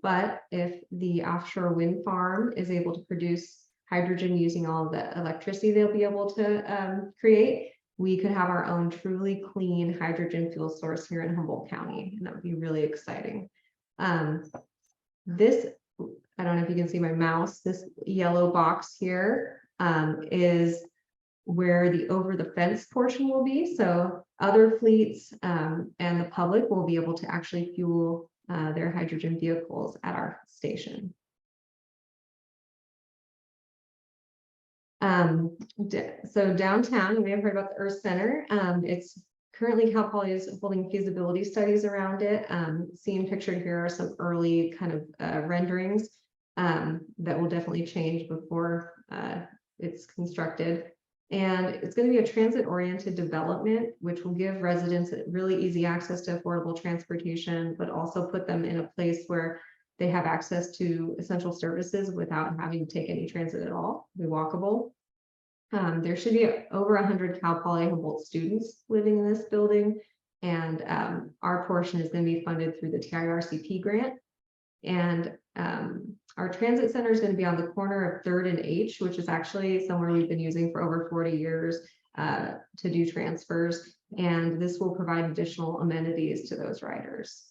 but if the offshore wind farm is able to produce hydrogen using all of the electricity they'll be able to create, we could have our own truly clean hydrogen fuel source here in Humboldt County, and that would be really exciting. This, I don't know if you can see my mouse, this yellow box here is where the over the fence portion will be. So other fleets and the public will be able to actually fuel their hydrogen vehicles at our station. So downtown, you may have heard about the Earth Center. It's currently Cal Poly is holding feasibility studies around it. Seen pictured here are some early kind of renderings that will definitely change before it's constructed. And it's going to be a transit-oriented development, which will give residents really easy access to affordable transportation, but also put them in a place where they have access to essential services without having to take any transit at all. Be walkable. There should be over 100 Cal Poly Humboldt students living in this building, and our portion is going to be funded through the TIRCP grant. And our transit center is going to be on the corner of 3rd and H, which is actually somewhere we've been using for over 40 years to do transfers. And this will provide additional amenities to those riders.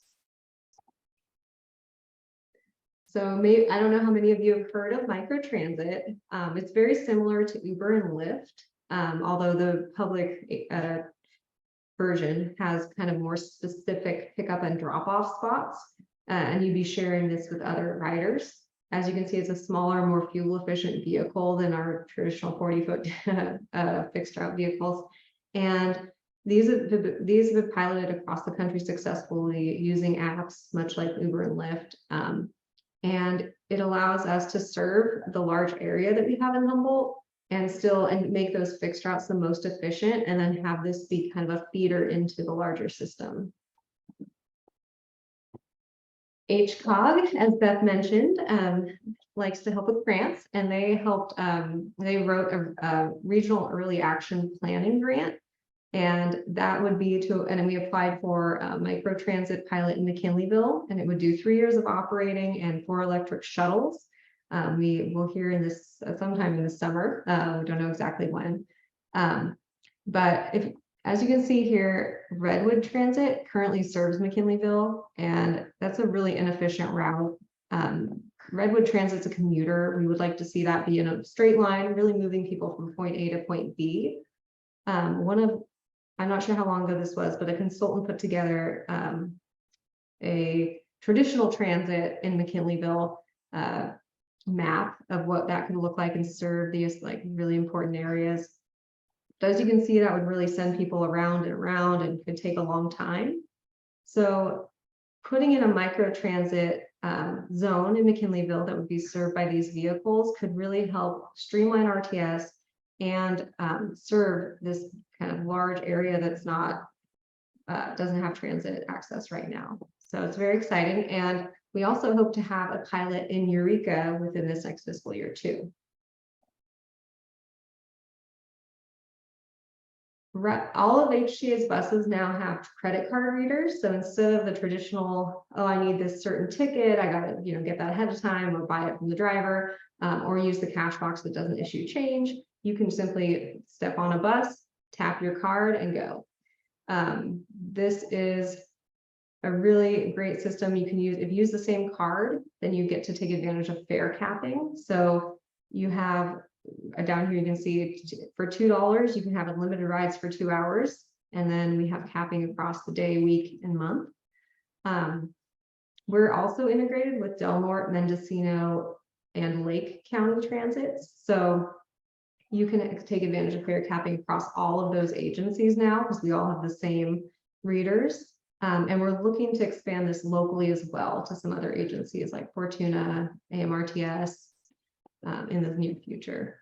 So maybe, I don't know how many of you have heard of microtransit. It's very similar to Uber and Lyft, although the public version has kind of more specific pickup and drop off spots. And you'd be sharing this with other riders. As you can see, it's a smaller, more fuel efficient vehicle than our traditional 40-foot fixed route vehicles. And these have been piloted across the country successfully using apps, much like Uber and Lyft. And it allows us to serve the large area that we have in Humboldt and make those fixed routes the most efficient, and then have this be kind of a feeder into the larger system. HCAOG, as Beth mentioned, likes to help with grants, and they helped, they wrote a regional early action planning grant, and that would be and we applied for a microtransit pilot in McKinleyville, and it would do 3 years of operating and 4 electric shuttles. We will hear in this sometime in the summer. We don't know exactly when, but as you can see here, Redwood Transit currently serves McKinleyville, and that's a really inefficient route. Redwood Transit's a commuter. We would like to see that be in a straight line, really moving people from point A to point B. I'm not sure how long ago this was, but a consultant put together a traditional transit in McKinleyville map of what that could look like and serve these like really important areas. As you can see, that would really send people around and around and could take a long time. So putting in a micro transit zone in McKinleyville that would be served by these vehicles could really help streamline RTS and serve this kind of large area that's not doesn't have transit access right now. So it's very exciting. And we also hope to have a pilot in Eureka within this next fiscal year too. All of HCA's buses now have credit card readers. So instead of the traditional, oh, I need this certain ticket, I gotta, get that ahead of time or buy it from the driver, or use the cash box that doesn't issue change. You can simply step on a bus, tap your card and go. This is a really great system. You can use, if you use the same card, then you get to take advantage of fare capping. So you have down here, you can see for $2, you can have unlimited rides for 2 hours. And then we have capping across the day, week, and month. We're also integrated with Del Norte, Mendocino, and Lake County transits. So you can take advantage of fare capping across all of those agencies now because we all have the same readers. And we're looking to expand this locally as well to some other agencies like Fortuna, AMRTS in the near future.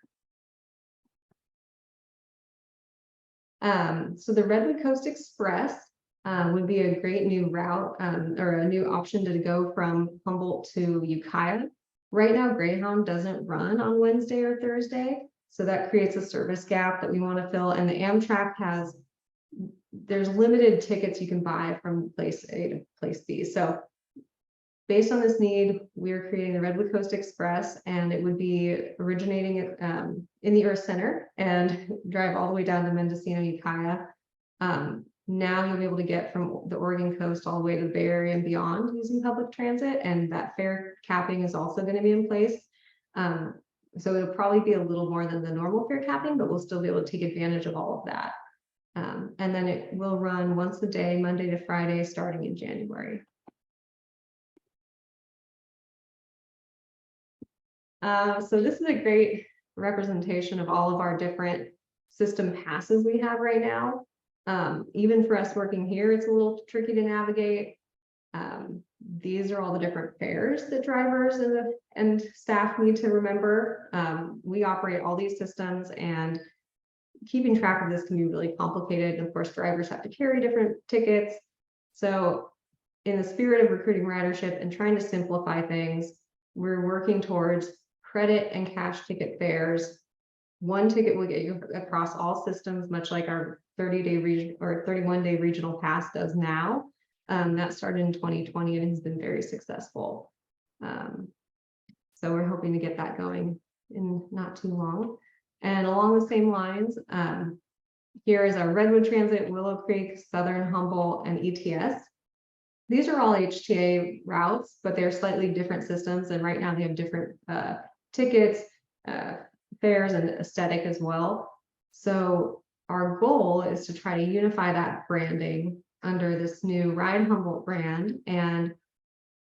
So the Redwood Coast Express would be a great new route or a new option to go from Humboldt to Ukiah. Right now, Greyhound doesn't run on Wednesday or Thursday. So that creates a service gap that we want to fill. And the Amtrak there's limited tickets you can buy from place A to place B. So based on this need, we're creating the Redwood Coast Express, and it would be originating in the Earth Center and drive all the way down to Mendocino, Ukiah. Now you'll be able to get from the Oregon coast all the way to the Bay Area and beyond using public transit, and that fare capping is also going to be in place. So it'll probably be a little more than the normal fare capping, but we'll still be able to take advantage of all of that. And then it will run once a day, Monday to Friday, starting in January. So this is a great representation of all of our different system passes we have right now. Even for us working here, it's a little tricky to navigate. These are all the different fares that drivers and staff need to remember. We operate all these systems, and keeping track of this can be really complicated. And of course, drivers have to carry different tickets. So in the spirit of recruiting ridership and trying to simplify things, we're working towards credit and cash ticket fares. One ticket will get you across all systems, much like our 30-day region or 31-day regional pass does now. That started in 2020 and has been very successful. So we're hoping to get that going in not too long. And along the same lines, here is our Redwood Transit, Willow Creek, Southern Humboldt, and ETS. These are all HCA routes, but they're slightly different systems. And right now they have different tickets, fares, and aesthetic as well. So our goal is to try to unify that branding under this new Ride Humboldt brand. And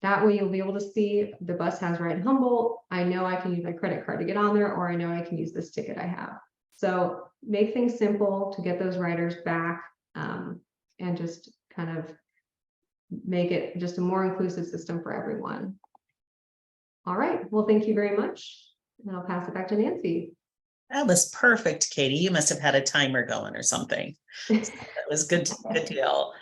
that way you'll be able to see the bus has Ride Humboldt. I know I can use my credit card to get on there, or I know I can use this ticket I have. So make things simple to get those riders back, and just kind of make it just a more inclusive system for everyone. All right, well, thank you very much. And I'll pass it back to Nancy. That was perfect, Katie. You must have had a timer going or something. That was good deal.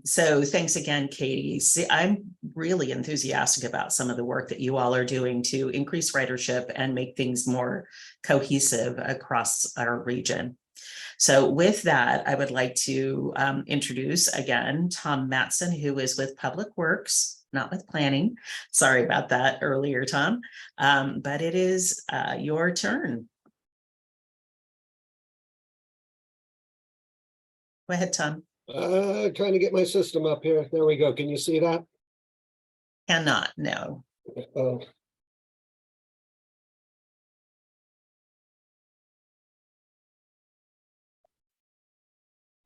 So thanks again, Katie. See, I'm really enthusiastic about some of the work that you all are doing to increase ridership and make things more cohesive across our region. So with that, I would like to introduce again Tom Matson, who is with Public Works, not with Planning. Sorry about that earlier, Tom, but it is your turn. Go ahead, Tom. Trying to get my system up here. There we go. Can you see that? Cannot, no. Oh,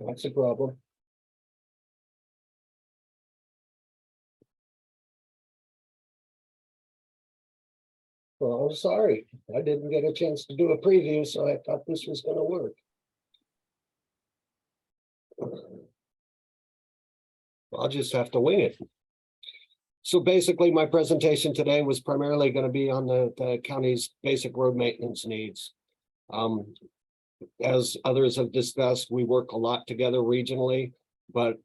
That's a problem. Well, I'm sorry. I didn't get a chance to do a preview, so I thought this was gonna work. I'll just have to wing it. So basically, my presentation today was primarily going to be on the county's basic road maintenance needs. As others have discussed, we work a lot together regionally, but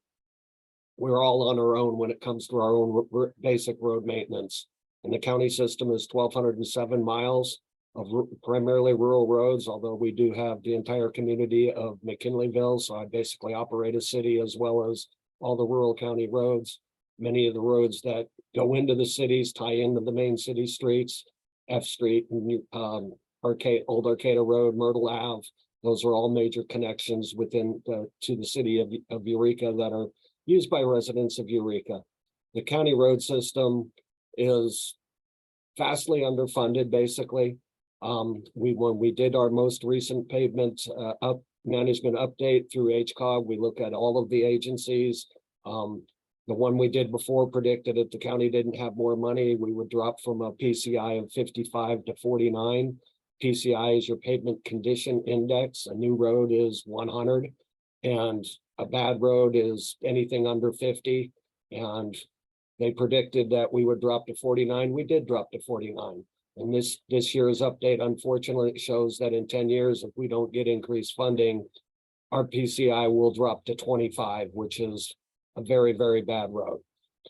we're all on our own when it comes to our own basic road maintenance. And the county system is 1,207 miles of primarily rural roads, although we do have the entire community of McKinleyville. So I basically operate a city as well as all the rural county roads. Many of the roads that go into the cities tie into the main city streets, F Street, Old Arcata Road, Myrtle Ave. Those are all major connections within to the city of Eureka that are used by residents of Eureka. The county road system is vastly underfunded, basically. When we did our most recent pavement management update through HCAOG, we look at all of the agencies. The one we did before predicted if the county didn't have more money, we would drop from a PCI of 55 to 49. PCI is your pavement condition index. A new road is 100, and a bad road is anything under 50. And they predicted that we would drop to 49. We did drop to 49. And this year's update, unfortunately, shows that in 10 years, if we don't get increased funding, our PCI will drop to 25, which is a very, very bad road.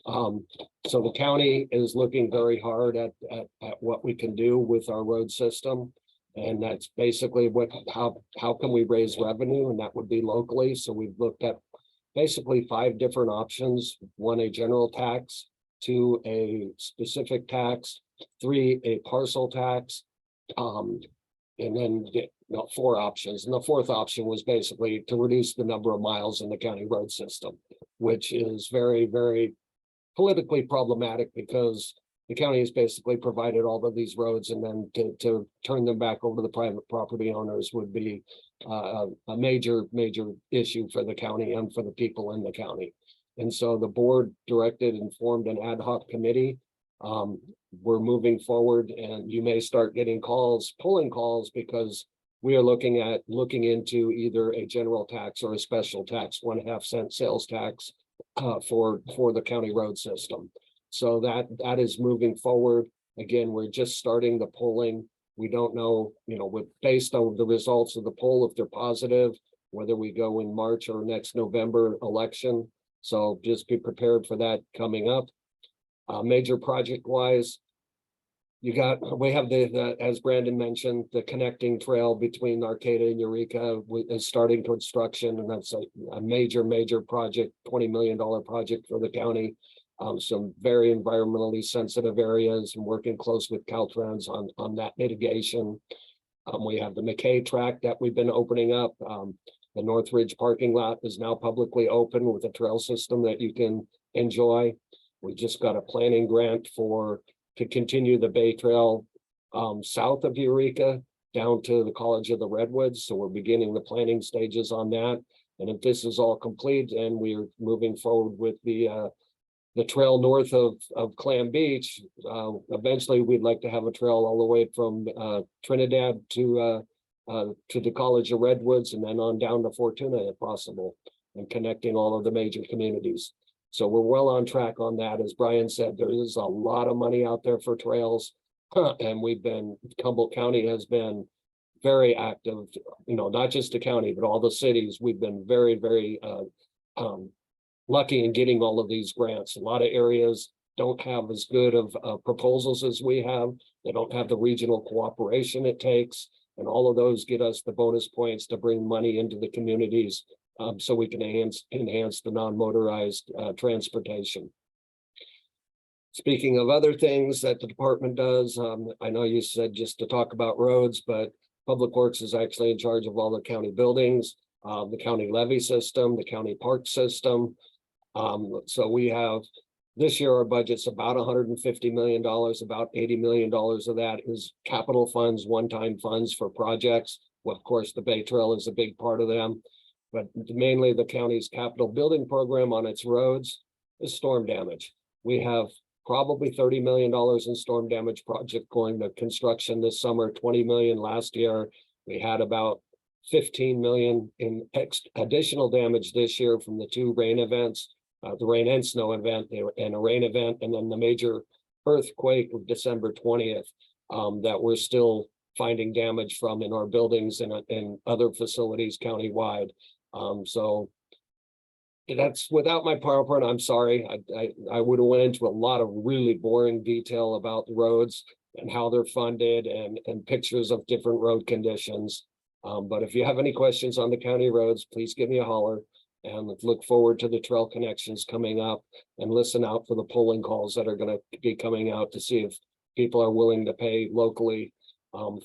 So the county is looking very hard at what we can do with our road system. And that's basically how can we raise revenue? And that would be locally. So we've looked at basically 5 different options. 1, a general tax, 2, a specific tax, 3, a parcel tax, and then 4 options. And the 4th option was basically to reduce the number of miles in the county road system, which is very, very politically problematic because the county has basically provided all of these roads, and then to turn them back over to the private property owners would be a major issue for the county and for the people in the county. And so the board directed and formed an ad hoc committee. We're moving forward, and you may start getting pulling calls, because we are looking into either a general tax or a special tax, 1.5 cent sales tax for the county road system. So that is moving forward. Again, we're just starting the polling. We don't know, based on the results of the poll, if they're positive, whether we go in March or next November election. So just be prepared for that coming up. Major project wise, we have the as Brandon mentioned, the connecting trail between Arcata and Eureka is starting construction, and that's a major project, $20 million project for the county. Some very environmentally sensitive areas, and working close with Caltrans on that mitigation. We have the McKay track that we've been opening up. The Northridge parking lot is now publicly open with a trail system that you can enjoy. We just got a planning grant to continue the Bay Trail south of Eureka down to the College of the Redwoods. So we're beginning the planning stages on that. And if this is all complete, and we're moving forward with the trail north of Clam Beach, eventually we'd like to have a trail all the way from Trinidad to the College of Redwoods, and then on down to Fortuna if possible, and connecting all of the major communities. So we're well on track on that. As Brian said, there is a lot of money out there for trails, and Humboldt County has been very active, not just the county, but all the cities. We've been very, very lucky in getting all of these grants. A lot of areas don't have as good of proposals as we have. They don't have the regional cooperation it takes, and all of those get us the bonus points to bring money into the communities, so we can enhance the non-motorized transportation. Speaking of other things that the department does, I know you said just to talk about roads, but Public Works is actually in charge of all the county buildings, the county levy system, the county park system. So we have, this year our budget's about $150 million, about $80 million of that is capital funds, one-time funds for projects. Well, of course, the Bay Trail is a big part of them. but mainly the county's capital building program on its roads is storm damage. We have probably $30 million in storm damage project going to construction this summer, 20 million last year. We had about 15 million in additional damage this year from the two rain events, the rain and snow event and a rain event, and then the major earthquake of December 20th that we're still finding damage from in our buildings and other facilities countywide. So that's without my PowerPoint. I'm sorry. I would have went into a lot of really boring detail about the roads and how they're funded and pictures of different road conditions. But if you have any questions on the county roads, please give me a holler, and look forward to the trail connections coming up, and listen out for the polling calls that are going to be coming out to see if people are willing to pay locally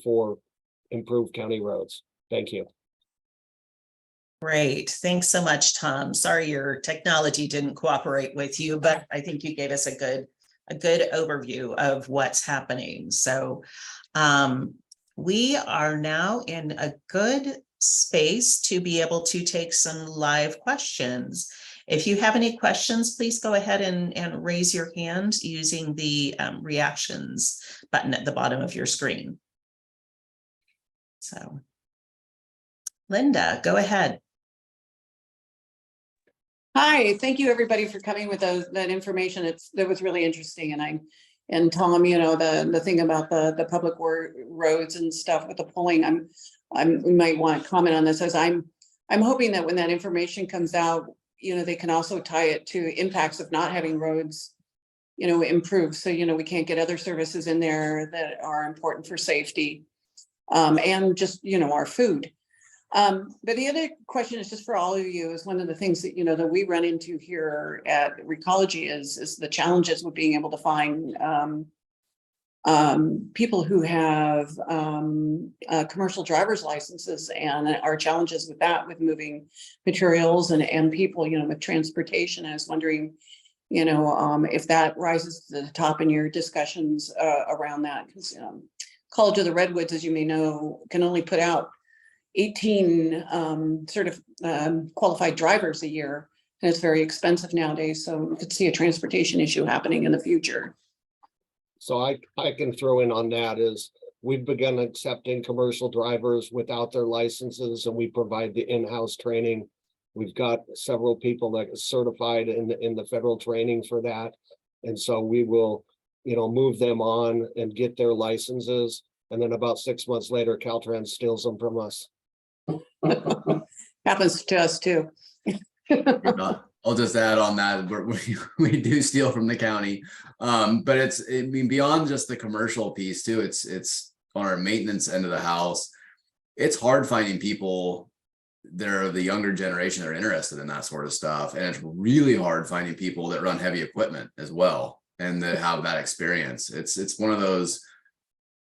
for improved county roads. Thank you. Great. Thanks so much, Tom. Sorry your technology didn't cooperate with you, but I think you gave us a good overview of what's happening. So we are now in a good space to be able to take some live questions. If you have any questions, please go ahead and raise your hand using the reactions button at the bottom of your screen. So, Linda, go ahead. Hi, thank you everybody for coming with that information. That was really interesting, and Tom, you know, the thing about the public roads and stuff with the polling, we might want to comment on this, as I'm hoping that when that information comes out, you know, they can also tie it to impacts of not having roads, you know, improve. So, you know, we can't get other services in there that are important for safety, and just, you know, our food. But the other question is just for all of you, is one of the things that, you know, that we run into here at Recology is the challenges with being able to find people who have commercial driver's licenses, and our challenges with that, with moving materials and people, you know, with transportation. I was wondering, you know, if that rises to the top in your discussions around that, because College of the Redwoods, as you may know, can only put out 18 qualified drivers a year, and it's very expensive nowadays. So we could see a transportation issue happening in the future. So I can throw in on that is we've begun accepting commercial drivers without their licenses, and we provide the in-house training. We've got several people that are certified in the federal training for that. And so we will, you know, move them on and get their licenses. And then about 6 months later, Caltrans steals them from us. Happens to us too. I'll just add on that, we do steal from the county, but I mean, beyond just the commercial piece too, it's on our maintenance end of the house. It's hard finding people that are the younger generation that are interested in that sort of stuff, and it's really hard finding people that run heavy equipment as well and that have that experience. It's one of those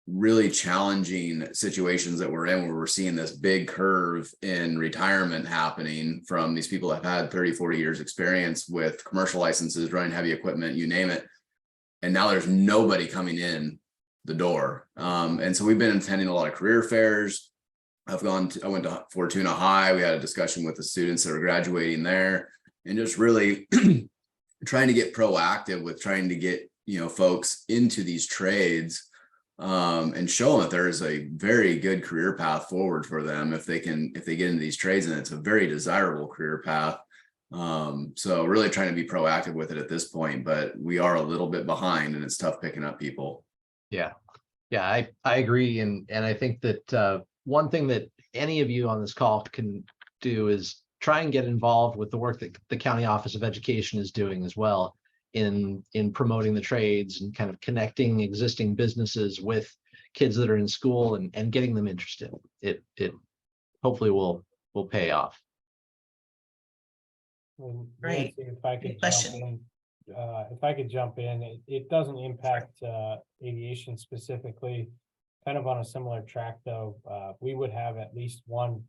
really challenging situations that we're in, where we're seeing this big curve in retirement happening from these people that have had 30-40 years experience with commercial licenses, running heavy equipment, you name it, and now there's nobody coming in the door. And so we've been attending a lot of career fairs. I went to Fortuna High. We had a discussion with the students that are graduating there, and just really trying to get proactive with trying to get, you know, folks into these trades, and show them that there is a very good career path forward for them if they get into these trades, and it's a very desirable career path. So really trying to be proactive with it at this point, but we are a little bit behind, and it's tough picking up people. Yeah, I agree. And I think that one thing that any of you on this call can do is try and get involved with the work that the County Office of Education is doing as well, in promoting the trades and kind of connecting existing businesses with kids that are in school and getting them interested. It hopefully will pay off. Great. Nancy, if I could Good question. jump in, it doesn't impact aviation specifically. Kind of on a similar track though, we would have at least one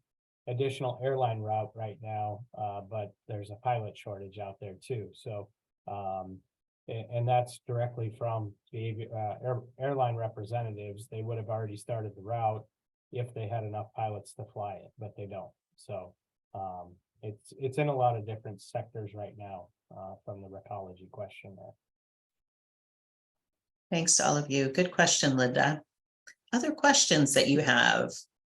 additional airline route right now, but there's a pilot shortage out there too. So and that's directly from the airline representatives. They would have already started the route if they had enough pilots to fly it, but they don't. So It's in a lot of different sectors right now, from the recology question there. Thanks to all of you. Good question, Linda. Other questions that you have?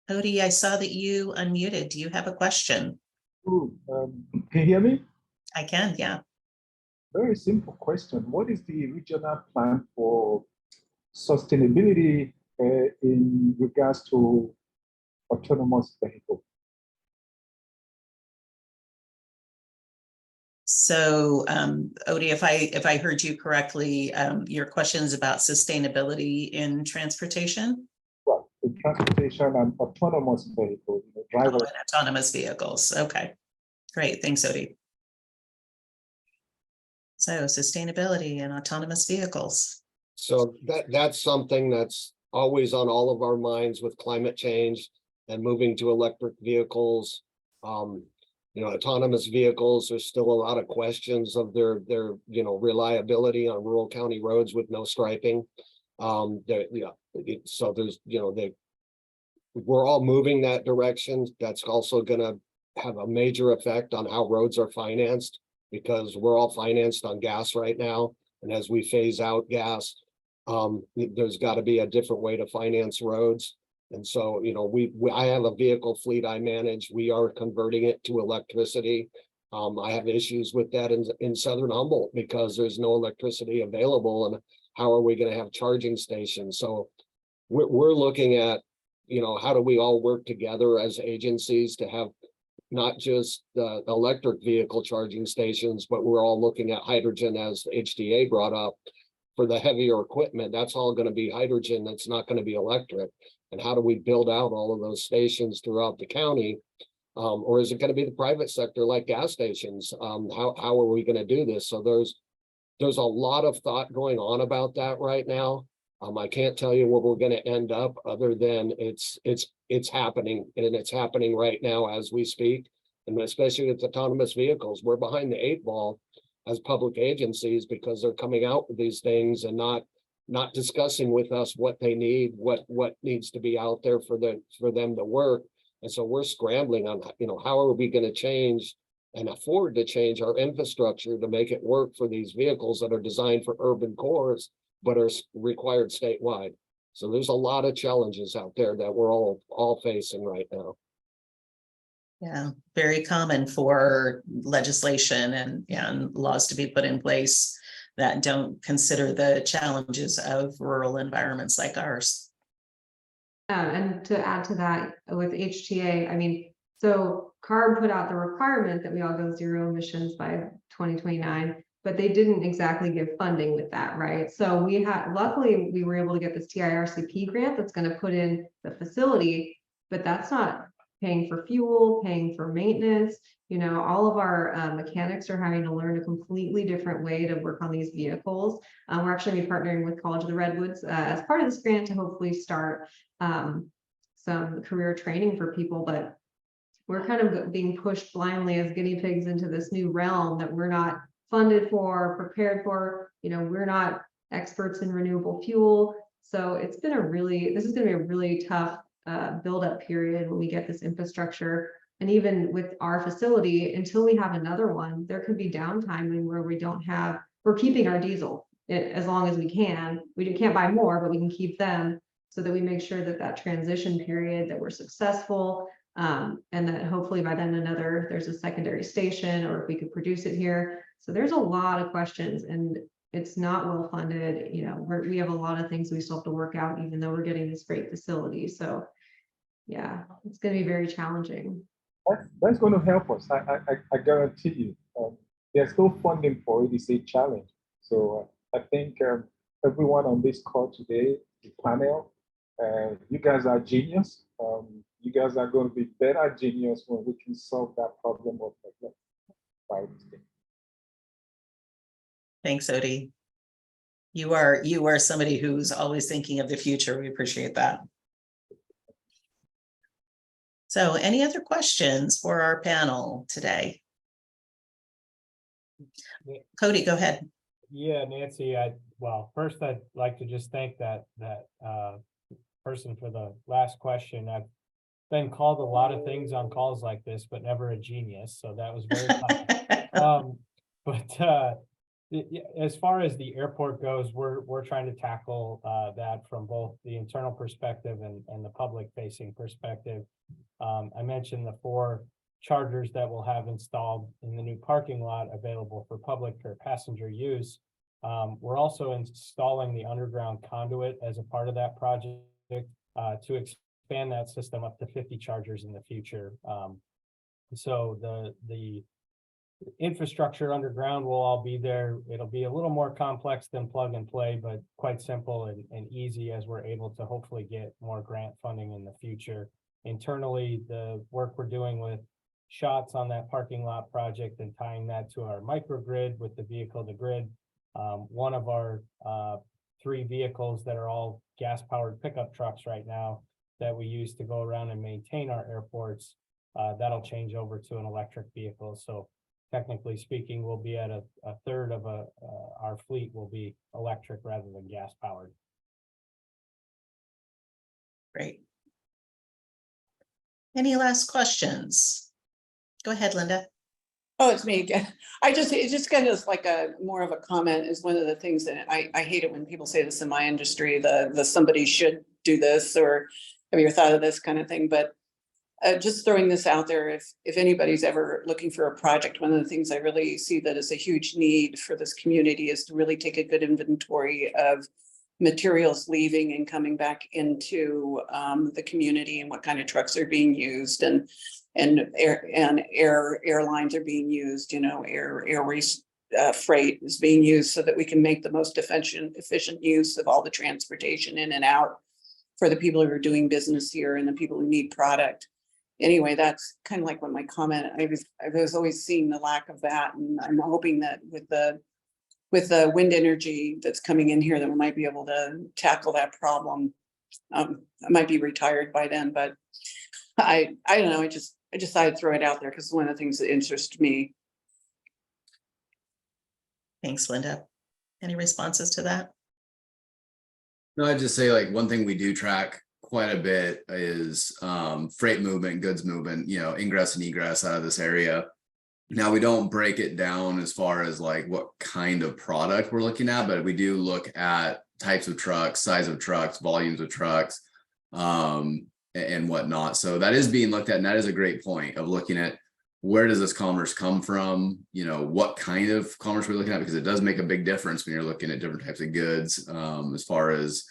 Cody, I saw that you unmuted. Do you have a question? Ooh, can you hear me? I can, yeah. Very simple question. What is the regional plan for sustainability in regards to autonomous vehicle? So, Odie, if I heard you correctly, your question is about sustainability in transportation? Well, in transportation and autonomous vehicle, Oh, driver. and autonomous vehicles. Okay, great. Thanks, Odie. So sustainability and autonomous vehicles. So that's something that's always on all of our minds with climate change and moving to electric vehicles. Autonomous vehicles, there's still a lot of questions of their reliability on rural county roads with no striping. So there's, we're all moving that direction. That's also gonna have a major effect on how roads are financed, because we're all financed on gas right now. And as we phase out gas, there's got to be a different way to finance roads. And so, I have a vehicle fleet I manage. We are converting it to electricity. I have issues with that in Southern Humboldt because there's no electricity available. And how are we going to have charging stations? So we're looking at, how do we all work together as agencies to have not just the electric vehicle charging stations, but we're all looking at hydrogen, as HDA brought up, for the heavier equipment. That's all going to be hydrogen. That's not going to be electric. And how do we build out all of those stations throughout the county? Or is it going to be the private sector like gas stations? How are we going to do this? So there's a lot of thought going on about that right now. I can't tell you where we're going to end up other than it's happening, and it's happening right now as we speak. And especially with autonomous vehicles, we're behind the 8 ball as public agencies because they're coming out with these things and not discussing with us what they need, what needs to be out there for them to work. And so we're scrambling on, how are we going to change and afford to change our infrastructure to make it work for these vehicles that are designed for urban cores, but are required statewide. So there's a lot of challenges out there that we're all facing right now. Yeah, very common for legislation and laws to be put in place that don't consider the challenges of rural environments like ours. And to add to that with HTA, so CARB put out the requirement that we all go zero emissions by 2029, but they didn't exactly give funding with that, right? So luckily we were able to get this TIRCP grant that's going to put in the facility, but that's not paying for fuel, paying for maintenance. All of our mechanics are having to learn a completely different way to work on these vehicles. We're actually partnering with College of the Redwoods as part of this grant to hopefully start some career training for people, but we're kind of being pushed blindly as guinea pigs into this new realm that we're not funded for, prepared for. We're not experts in renewable fuel. So this is going to be a really tough build-up period when we get this infrastructure. And even with our facility, until we have another one, there could be downtime where we're keeping our diesel as long as we can. We can't buy more, but we can keep them so that we make sure that transition period, that we're successful. And that hopefully by then there's a secondary station, or if we could produce it here. So there's a lot of questions, and it's not well funded. We have a lot of things we still have to work out, even though we're getting this great facility. So yeah, it's going to be very challenging. That's going to help us. I guarantee you. There's no funding for it. It's a challenge. So I think everyone on this call today, the panel, you guys are genius. You guys are going to be better genius when we can solve that problem of neglect. Thanks, Odie. You are somebody who's always thinking of the future. We appreciate that. So any other questions for our panel today? Cody, go ahead. Yeah, Nancy, first I'd like to just thank that person for the last question. I've been called a lot of things on calls like this, but never a genius, so that was very kind. As far as the airport goes, we're trying to tackle that from both the internal perspective and the public facing perspective. I mentioned the 4 chargers that we'll have installed in the new parking lot available for public or passenger use. We're also installing the underground conduit as a part of that project to expand that system up to 50 chargers in the future. So the infrastructure underground will all be there. It'll be a little more complex than plug and play, but quite simple and easy as we're able to hopefully get more grant funding in the future. Internally, the work we're doing with shots on that parking lot project and tying that to our microgrid with the vehicle to grid. One of our 3 vehicles that are all gas powered pickup trucks right now that we use to go around and maintain our airports, that'll change over to an electric vehicle. So technically speaking, we'll be at a third of our fleet will be electric rather than gas powered. Great. Any last questions? Go ahead, Linda. Oh, it's me again. It's just kind of like more of a comment is one of the things that I hate it when people say this in my industry, the somebody should do this or have you thought of this kind of thing, but just throwing this out there, if anybody's ever looking for a project, one of the things I really see that is a huge need for this community is to really take a good inventory of materials leaving and coming back into the community and what kind of trucks are being used and airlines are being used, airways freight is being used so that we can make the most efficient use of all the transportation in and out for the people who are doing business here and the people who need product. Anyway, that's kind of like what my comment, I was always seeing the lack of that. And I'm hoping that with the wind energy that's coming in here, that we might be able to tackle that problem. I might be retired by then, but I don't know. I just thought I'd throw it out there because it's one of the things that interests me. Thanks, Linda. Any responses to that? No, I'd just say like one thing we do track quite a bit is freight movement, goods movement, ingress and egress out of this area. Now we don't break it down as far as like what kind of product we're looking at, but we do look at types of trucks, size of trucks, volumes of trucks, and whatnot. So that is being looked at, and that is a great point of looking at where does this commerce come from? What kind of commerce we're looking at, because it does make a big difference when you're looking at different types of goods, as far as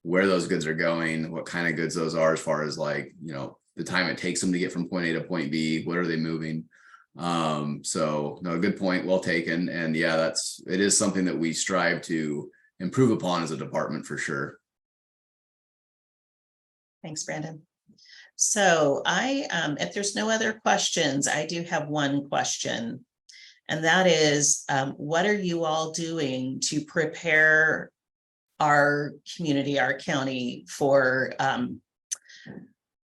where those goods are going, what kind of goods those are, as far as like, the time it takes them to get from point A to point B, what are they moving? So no, good point, well taken. And yeah, it is something that we strive to improve upon as a department for sure. Thanks, Brandon. So if there's no other questions, I do have one question. And that is, what are you all doing to prepare our community, our county for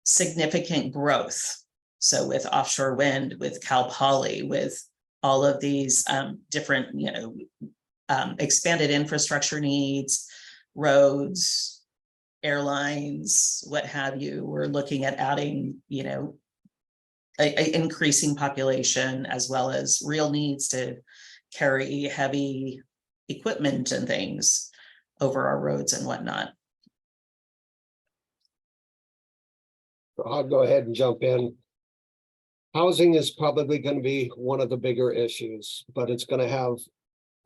significant growth? So with offshore wind, with Cal Poly, with all of these different, expanded infrastructure needs, roads, airlines, what have you, we're looking at adding, increasing population as well as real needs to carry heavy equipment and things over our roads and whatnot. I'll go ahead and jump in. Housing is probably going to be one of the bigger issues, but it's going to have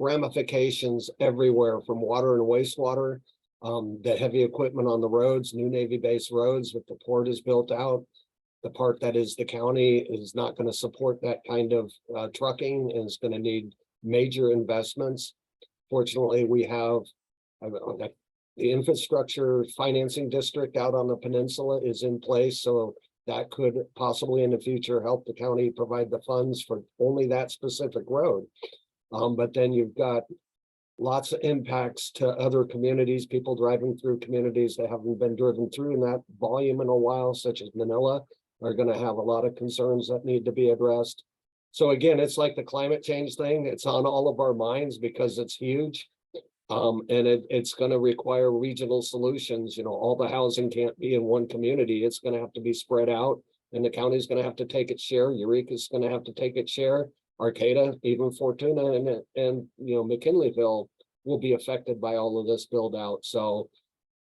ramifications everywhere from water and wastewater, the heavy equipment on the roads, new Navy base roads with the port is built out. The part that is the county is not going to support that kind of trucking and is going to need major investments. Fortunately, we have the infrastructure financing district out on the peninsula is in place, so that could possibly in the future help the county provide the funds for only that specific road. But then you've got lots of impacts to other communities, people driving through communities that haven't been driven through in that volume in a while, such as Manila, are going to have a lot of concerns that need to be addressed. So again, it's like the climate change thing. It's on all of our minds because it's huge. And it's gonna require regional solutions, all the housing can't be in one community, it's gonna have to be spread out. And the county's gonna have to take its share, Eureka's gonna have to take its share, Arcata, even Fortuna and McKinleyville will be affected by all of this build out, so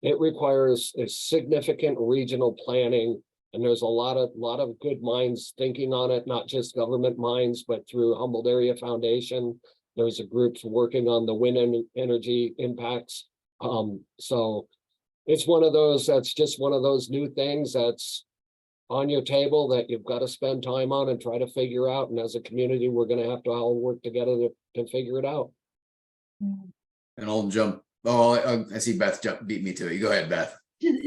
it requires a significant regional planning. And there's a lot of good minds thinking on it, not just government minds, but through Humboldt Area Foundation. There's a group working on the wind energy impacts. So it's one of those, that's just one of those new things that's on your table that you've got to spend time on and try to figure out. And as a community, we're going to have to all work together to figure it out. And I'll jump. Oh, I see Beth beat me to it. You go ahead, Beth.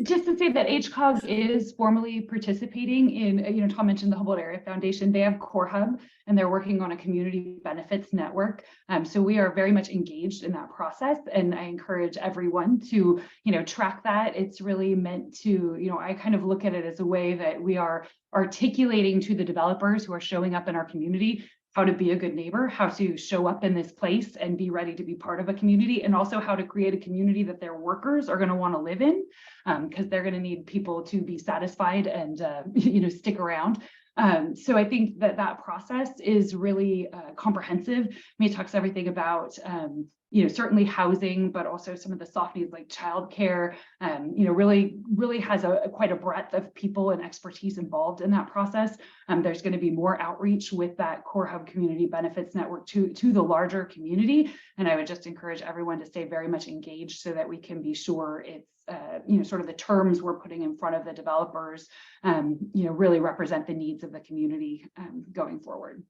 Just to say that HCAOG is formally participating in, Tom mentioned the Humboldt Area Foundation. They have Core Hub and they're working on a community benefits network. So we are very much engaged in that process. And I encourage everyone to, track that. It's really meant to, I kind of look at it as a way that we are articulating to the developers who are showing up in our community how to be a good neighbor, how to show up in this place and be ready to be part of a community, and also how to create a community that their workers are going to want to live in, because they're going to need people to be satisfied and stick around. So I think that process is really comprehensive. I mean, it talks everything about certainly housing, but also some of the soft needs like childcare. Really has quite a breadth of people and expertise involved in that process. There's going to be more outreach with that Core Hub Community Benefits Network to the larger community. And I would just encourage everyone to stay very much engaged so that we can be sure it's sort of the terms we're putting in front of the developers, really represent the needs of the community going forward.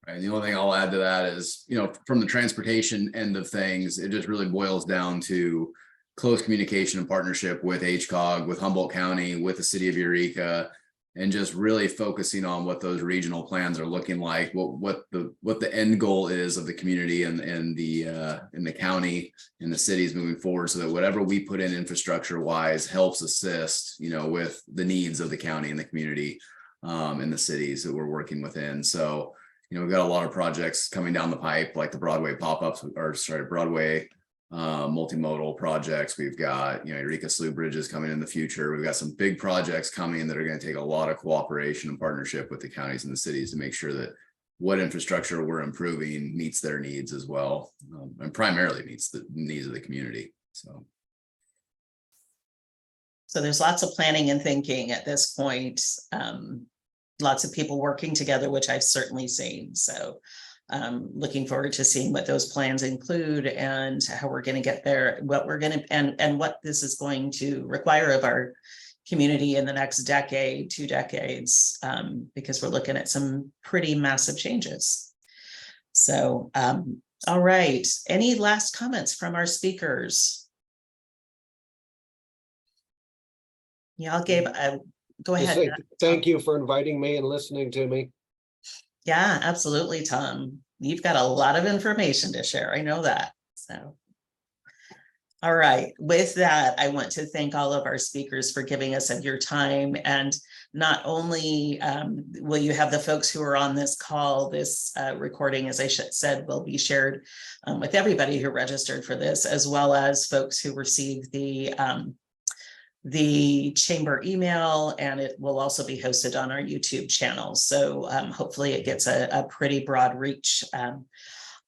And the only thing I'll add to that is, from the transportation end of things, it just really boils down to close communication and partnership with HCAOG, with Humboldt County, with the city of Eureka, and just really focusing on what those regional plans are looking like, what the end goal is of the community and the county and the cities moving forward, so that whatever we put in infrastructure wise helps assist, with the needs of the county and the community and the cities that we're working within. So we've got a lot of projects coming down the pipe, like the Broadway pop-ups, Broadway multimodal projects. We've got, Eureka Slough Bridges coming in the future. We've got some big projects coming that are going to take a lot of cooperation and partnership with the counties and the cities to make sure that what infrastructure we're improving meets their needs as well, and primarily meets the needs of the community. So there's lots of planning and thinking at this point. Lots of people working together, which I've certainly seen. So looking forward to seeing what those plans include and how we're going to get there, what we're going to, and what this is going to require of our community in the next decade, 2 decades, because we're looking at some pretty massive changes. So, all right. Any last comments from our speakers? Yeah, go ahead. Thank you for inviting me and listening to me. Yeah, absolutely, Tom. You've got a lot of information to share. I know that. So, all right. With that, I want to thank all of our speakers for giving us of your time. And not only will you have the folks who are on this call, this recording, as I said, will be shared with everybody who registered for this, as well as folks who received the chamber email, and it will also be hosted on our YouTube channel. So hopefully it gets a pretty broad reach.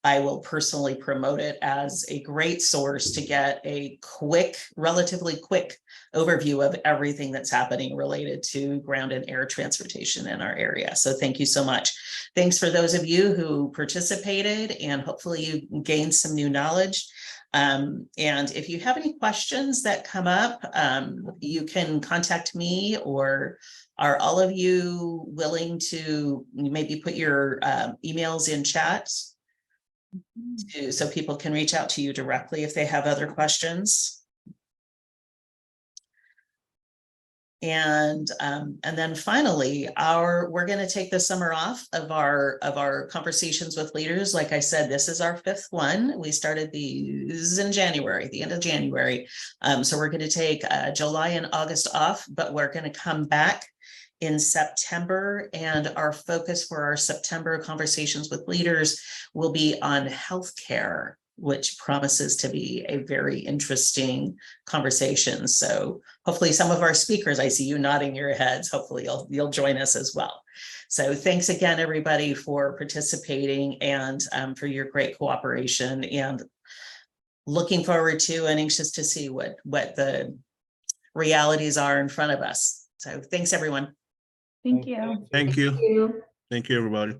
I will personally promote it as a great source to get a relatively quick overview of everything that's happening related to ground and air transportation in our area. So thank you so much. Thanks for those of you who participated, and hopefully you gained some new knowledge. And if you have any questions that come up, you can contact me, or are all of you willing to maybe put your emails in chat so people can reach out to you directly if they have other questions? And then finally, we're going to take the summer off of our conversations with leaders. Like I said, this is our 5th one. We started these in January, the end of January. So we're going to take July and August off, but we're going to come back in September, and our focus for our September conversations with leaders will be on healthcare which promises to be a very interesting conversation. So hopefully some of our speakers, I see you nodding your heads, hopefully you'll join us as well. So thanks again, everybody, for participating and for your great cooperation, and looking forward to and anxious to see what the realities are in front of us. So thanks, everyone. Thank you. Thank you. You. Thank you, everybody.